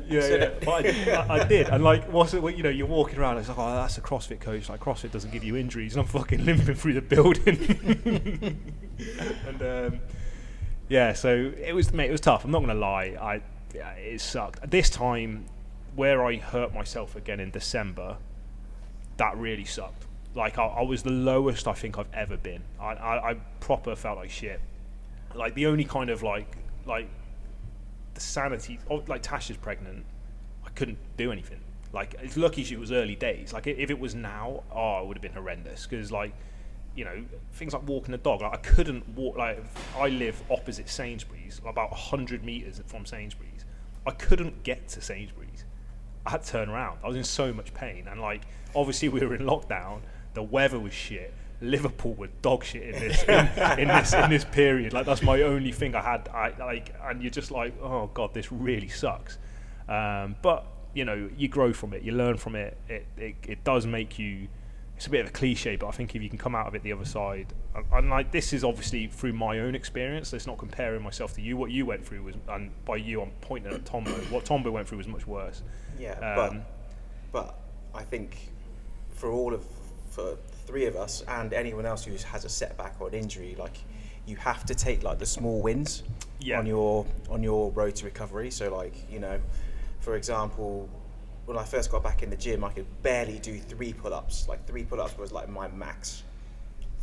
Speaker 1: But I did. And like, you're walking around. It's like, that's a CrossFit coach. Like, CrossFit doesn't give you injuries. And I'm fucking limping through the building. And so it was tough. I'm not gonna lie. It sucked. This time, where I hurt myself again in December, that really sucked. Like, I was the lowest I think I've ever been. I proper felt like shit. Like, the only kind of like the sanity. Like Tasha's pregnant, I couldn't do anything. Like, it's lucky she was early days. Like, if it was now, it would have been horrendous. Because, like, you know, things like walking a dog. Like, I couldn't walk. Like, I live opposite Sainsbury's, about 100 meters from Sainsbury's. I couldn't get to Sainsbury's. I had to turn around. I was in so much pain. And, like, obviously we were in lockdown. The weather was shit. Liverpool were dog shit in this period. Like, that's my only thing I had. And you're just like, oh God, this really sucks. But you know, you grow from it, you learn from it. It does make you. It's a bit of a cliche, but I think if you can come out of it the other side, and like, this is obviously through my own experience. So it's not comparing myself to you. What you went through was, and by you, I'm pointing at Tombo. What Tombo went through was much worse.
Speaker 3: Yeah, but I think for three of us and anyone else who has a setback or an injury, like, you have to take like the small wins on your road to recovery. So, like, you know, for example, when I first got back in the gym, I could barely do 3 pull-ups. Like, 3 pull-ups was like my max.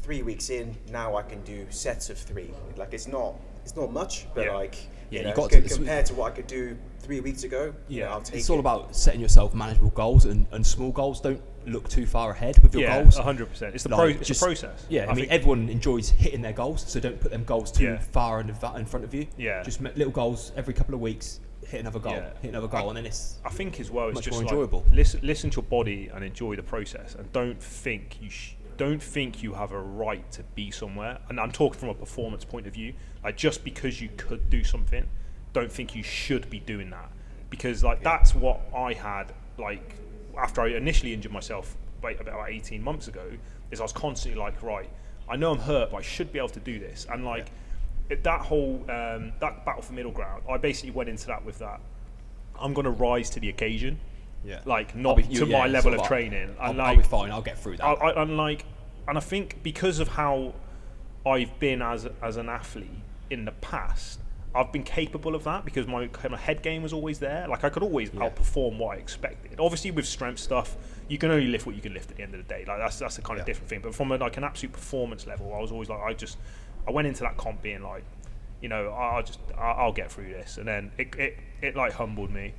Speaker 3: 3 weeks in, now I can do sets of 3. Like, it's not much, but you know, compared to what I could do 3 weeks ago, I'll take it.
Speaker 2: It's all about setting yourself manageable goals, and small goals. Don't look too far ahead with your goals.
Speaker 1: 100%. It's the process.
Speaker 2: Yeah, I mean, everyone enjoys hitting their goals, so don't put them goals too far in front of you.
Speaker 1: Yeah.
Speaker 2: Just make little goals every couple of weeks. Hit another goal, and then it's.
Speaker 1: I think as well, it's
Speaker 2: much
Speaker 1: just
Speaker 2: more
Speaker 1: like,
Speaker 2: enjoyable.
Speaker 1: Listen to your body and enjoy the process, and don't think you have a right to be somewhere. And I'm talking from a performance point of view. Like, just because you could do something, don't think you should be doing that, because that's what I had. Like, after I initially injured myself about 18 months ago, is I was constantly like, right, I know I'm hurt, but I should be able to do this. And like. That whole that battle for middle ground, I basically went into that with that. I'm going to rise to the occasion, like, not to my level of training. And
Speaker 2: I'll be fine. I'll get through that.
Speaker 1: And I think because of how I've been as an athlete in the past, I've been capable of that, because my kind of head game was always there. Like, I could always outperform what I expected. Obviously, with strength stuff, you can only lift what you can lift at the end of the day. Like, that's a kind of different thing. But from an absolute performance level, I was always like, I went into that comp being like, you know, I'll get through this, and then it like humbled me.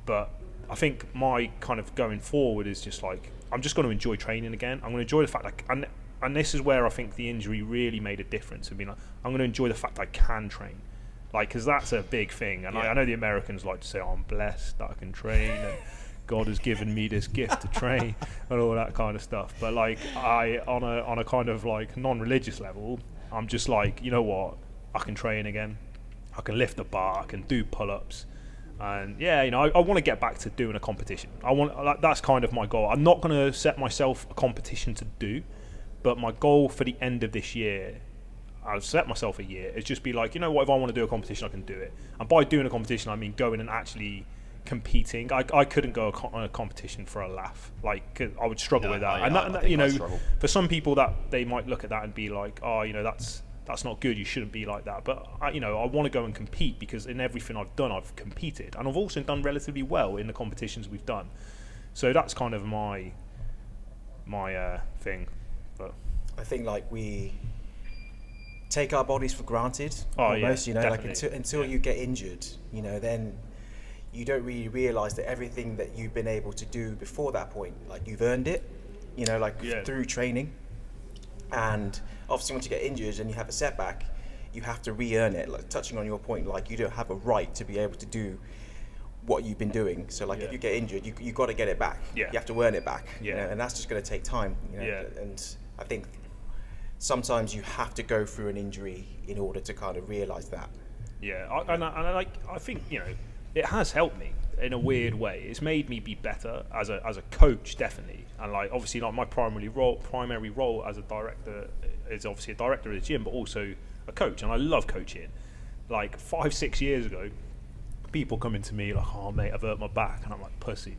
Speaker 1: But I think my kind of going forward is just like, I'm just going to enjoy training again. I'm going to enjoy the fact that, and this is where I think the injury really made a difference. I mean, like, I'm going to enjoy the fact I can train, like, because that's a big thing. And I know the Americans like to say, I'm blessed that I can train, and God has given me this gift to train, and all that kind of stuff. But like, on a kind of like non-religious level, I'm just like, you know what, I can train again, I can lift the bar, I can do pull-ups, and you know, I want to get back to doing a competition. That's kind of my goal. I'm not going to set myself a competition to do, but my goal for the end of this year, I'll set myself a year, is just be like, you know what, if I want to do a competition, I can do it. And by doing a competition, I mean going and actually competing. I couldn't go on a competition for a laugh. Like, I would struggle with that. And you know, for some people, that they might look at that and be like, oh, you know, that's not good, you shouldn't be like that. But you know, I want to go and compete, because in everything I've done, I've competed, and I've also done relatively well in the competitions we've done. So that's kind of my thing. But I
Speaker 3: think, like, we take our bodies for granted almost, you know,
Speaker 1: definitely.
Speaker 3: Like, until you get injured, you know, then you don't really realise that everything that you've been able to do before that point, like, you've earned it, you know, like, through training. And obviously, once you get injured and you have a setback, you have to re-earn it. Like, touching on your point, like, you don't have a right to be able to do what you've been doing. So, like, if you get injured, you got to get it back. You have to earn it back. You know, and that's just going to take time. You know? And I think sometimes you have to go through an injury in order to kind of realise that.
Speaker 1: I think, you know, it has helped me in a weird way. It's made me be better as a coach, definitely. And like, obviously, like, my primary role as a director is obviously a director of the gym, but also a coach, and I love coaching. Like 5-6 years ago, people coming to me like, oh mate, I've hurt my back, and I'm like, pussy,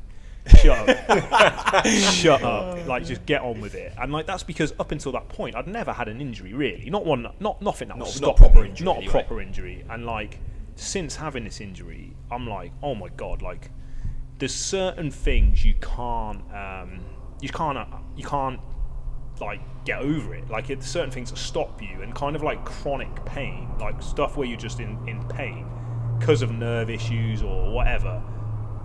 Speaker 1: shut up. Shut up, like, just get on with it. And like, that's because up until that point, I'd never had an injury, really, nothing that was stopping, not a proper injury. And like, since having this injury, I'm like, oh my god, like, there's certain things you can't like get over it. Like, it's certain things that stop you, and kind of like chronic pain, like stuff where you're just in pain, because of nerve issues or whatever,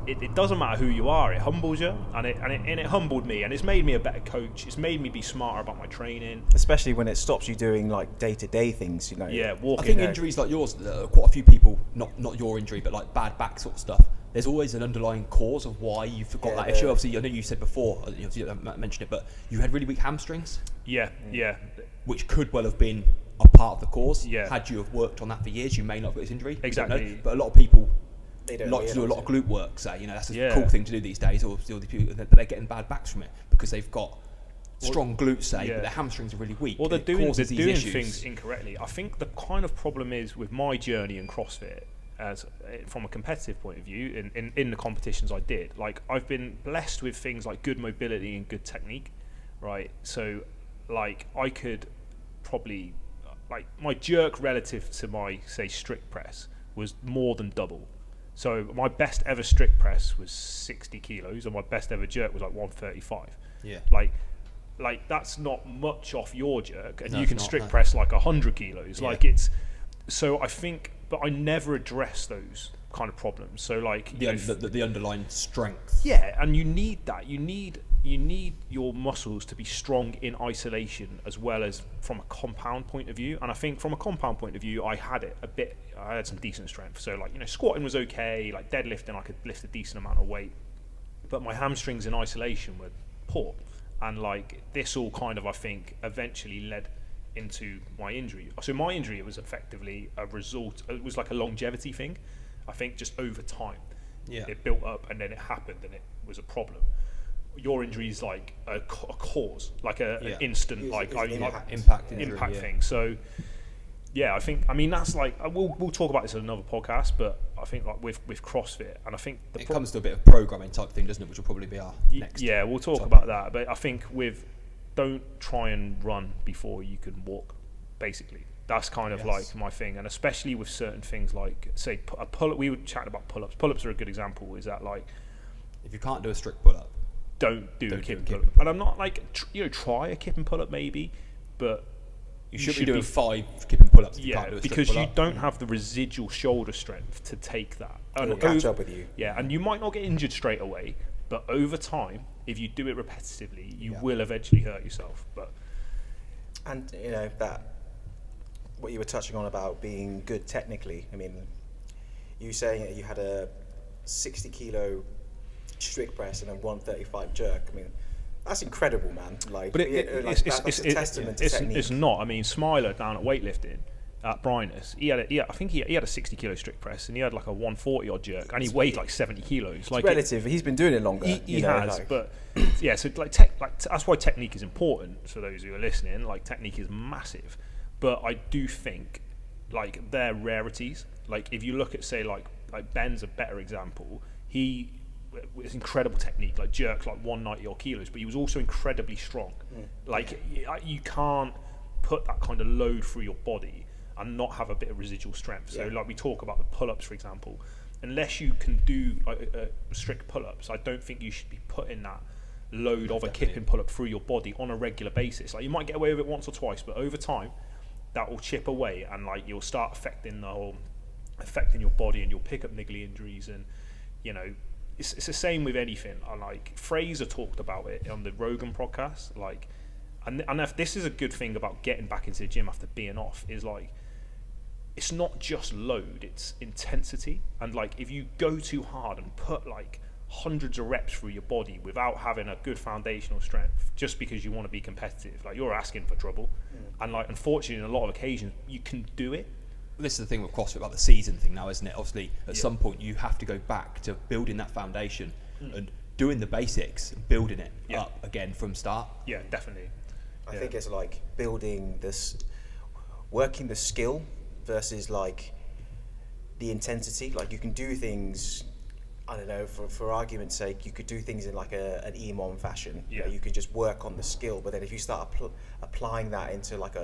Speaker 1: it doesn't matter who you are. It humbles you, and it humbled me, and it's made me a better coach. It's made me be smarter about my training,
Speaker 3: especially when it stops you doing like day-to-day things.
Speaker 1: Yeah, walking.
Speaker 2: I think injuries like yours, quite a few people, not your injury, but like bad back sort of stuff. There's always an underlying cause of why you've got that issue. Obviously, I know you said before, you mentioned it, but you had really weak hamstrings.
Speaker 1: Yeah.
Speaker 2: Which could well have been a part of the cause. Yeah. Had you have worked on that for years, you may not have got this injury.
Speaker 1: Exactly.
Speaker 2: But a lot of people like to do a lot of glute work, say, that's a cool thing to do these days, or they're getting bad backs from it because they've got strong glutes, say, but their hamstrings are really weak.
Speaker 1: Well, they're doing things incorrectly. I think the kind of problem is with my journey in CrossFit, as from a competitive point of view, in the competitions I did, like I've been blessed with things like good mobility and good technique, right? So, like I could probably, like my jerk relative to my, say, strict press was more than double. So my best ever strict press was 60 kilos, and my best ever jerk was like 135.
Speaker 2: Yeah.
Speaker 1: Like that's not much off your jerk, and you can strict press like 100 kilos. Yeah. Like it's, so I think, but I never address those kind of problems. So like
Speaker 2: the underlying strength.
Speaker 1: Yeah, and you need that. You need your muscles to be strong in isolation as well as from a compound point of view. And I think from a compound point of view, I had some decent strength. So like, squatting was okay, like deadlifting, I could lift a decent amount of weight, but my hamstrings in isolation were poor. And like this all kind of, I think, eventually led into my injury. So my injury, it was effectively a result, it was like a longevity thing. I think just over time, it built up and then it happened and it was a problem. Your injury is like a cause, like an instant, impact thing. So, I mean that's like we'll talk about this in another podcast, but I think like with CrossFit, and I think
Speaker 2: it comes to a bit of programming type thing, doesn't it? Which will probably be our next.
Speaker 1: Yeah, we'll talk about that. But I think don't try and run before you can walk. Basically, that's kind of like my thing, and especially with certain things like, say, a pull-up. We were chatting about pull-ups. Pull-ups are a good example. Is that like,
Speaker 2: if you can't do a strict pull-up,
Speaker 1: don't do a kip and pull-up. And I'm not like try a kip and pull-up maybe, but
Speaker 2: you should be doing 5 kip and pull-ups.
Speaker 1: Because you don't have the residual shoulder strength to take that.
Speaker 3: It'll catch up with you.
Speaker 1: Yeah, and you might not get injured straight away, but over time, if you do it repetitively, you will eventually hurt yourself.
Speaker 3: And that what you were touching on about being good technically. I mean, you saying that you had a 60 kilo strict press and a 135 jerk. I mean, that's incredible, man. Like,
Speaker 1: but
Speaker 3: that's a testament to technique.
Speaker 1: It's not. I mean, Smiler down at weightlifting at Bryness, I think he had a 60 kilo strict press and he had like a 140 odd jerk, and he weighed like 70 kilos.
Speaker 3: It's like relative. He's been doing it longer.
Speaker 1: He has, but yeah. So like that's why technique is important for those who are listening. Like technique is massive, but I do think like they're rarities. Like if you look at, say, like Ben's a better example. He was incredible technique, like jerked like 190 odd kilos, but he was also incredibly strong. Like you can't put that kind of load through your body and not have a bit of residual strength. So like we talk about the pull-ups, for example, unless you can do strict pull-ups, I don't think you should be putting that load of a kip and pull-up through your body on a regular basis. Like you might get away with it once or twice, but over time that will chip away, and like you'll start affecting your body, and you'll pick up niggly injuries. And it's the same with anything. Like Fraser talked about it on the Rogan podcast. Like, and if this is a good thing about getting back into the gym after being off, is like it's not just load, it's intensity. And like if you go too hard and put like hundreds of reps through your body without having a good foundational strength, just because you want to be competitive, like you're asking for trouble. And like unfortunately, in a lot of occasions, you can do it.
Speaker 2: This is the thing with CrossFit about the season thing now, isn't it? Obviously, at some point you have to go back to building that foundation and doing the basics, building it up again from start.
Speaker 1: Yeah, definitely.
Speaker 3: I think it's like building this, working the skill versus like the intensity. Like you can do things, I don't know, for argument's sake, you could do things in like an EMOM fashion. You could just work on the skill, but then if you start applying that into like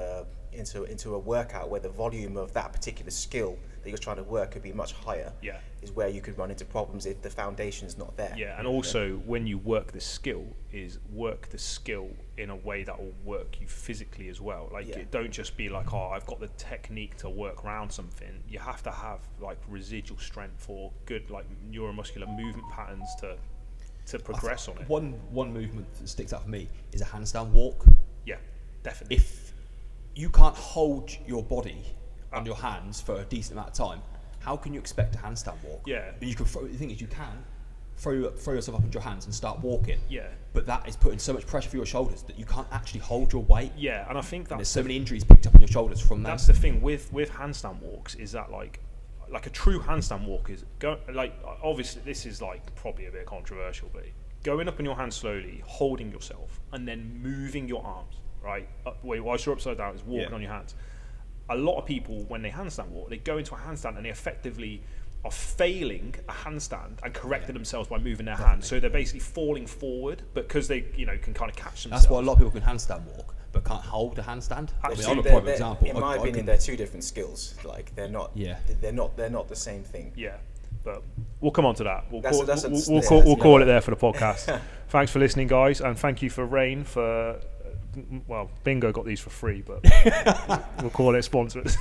Speaker 3: into a workout where the volume of that particular skill that you're trying to work could be much higher.
Speaker 1: Yeah.
Speaker 3: Is where you could run into problems if the foundation's not there.
Speaker 1: Yeah, and also when you work the skill in a way that will work you physically as well. Like it don't just be like, oh, I've got the technique to work around something. You have to have like residual strength or good like neuromuscular movement patterns to progress on it.
Speaker 2: One movement that sticks out for me is a handstand walk.
Speaker 1: Yeah, definitely.
Speaker 2: If you can't hold your body on your hands for a decent amount of time, how can you expect a handstand walk?
Speaker 1: Yeah.
Speaker 2: You can the thing is, you can throw yourself up into your hands and start walking.
Speaker 1: Yeah.
Speaker 2: But that is putting so much pressure for your shoulders that you can't actually hold your weight.
Speaker 1: Yeah, and I think
Speaker 2: there's
Speaker 1: that's
Speaker 2: so many injuries picked up on your shoulders from that.
Speaker 1: That's the thing with handstand walks, is that like a true handstand walk is obviously this is like probably a bit controversial, but going up on your hands slowly, holding yourself, and then moving your arms, right? Whilst you're upside down, is walking on your hands. A lot of people, when they handstand walk, they go into a handstand and they effectively are failing a handstand and correcting themselves by moving their hands. So they're basically falling forward, but because they can kind of catch themselves.
Speaker 2: That's why a lot of people can handstand walk, but can't hold a handstand. I mean, I'm a prime example.
Speaker 3: In my opinion, they're two different skills. Like they're not. Yeah. They're not the same thing.
Speaker 1: Yeah. But we'll come on to that. We'll call it there for the podcast. Thanks for listening, guys, and thank you for Rain for. Well, Bingo got these for free, but we'll call it sponsors.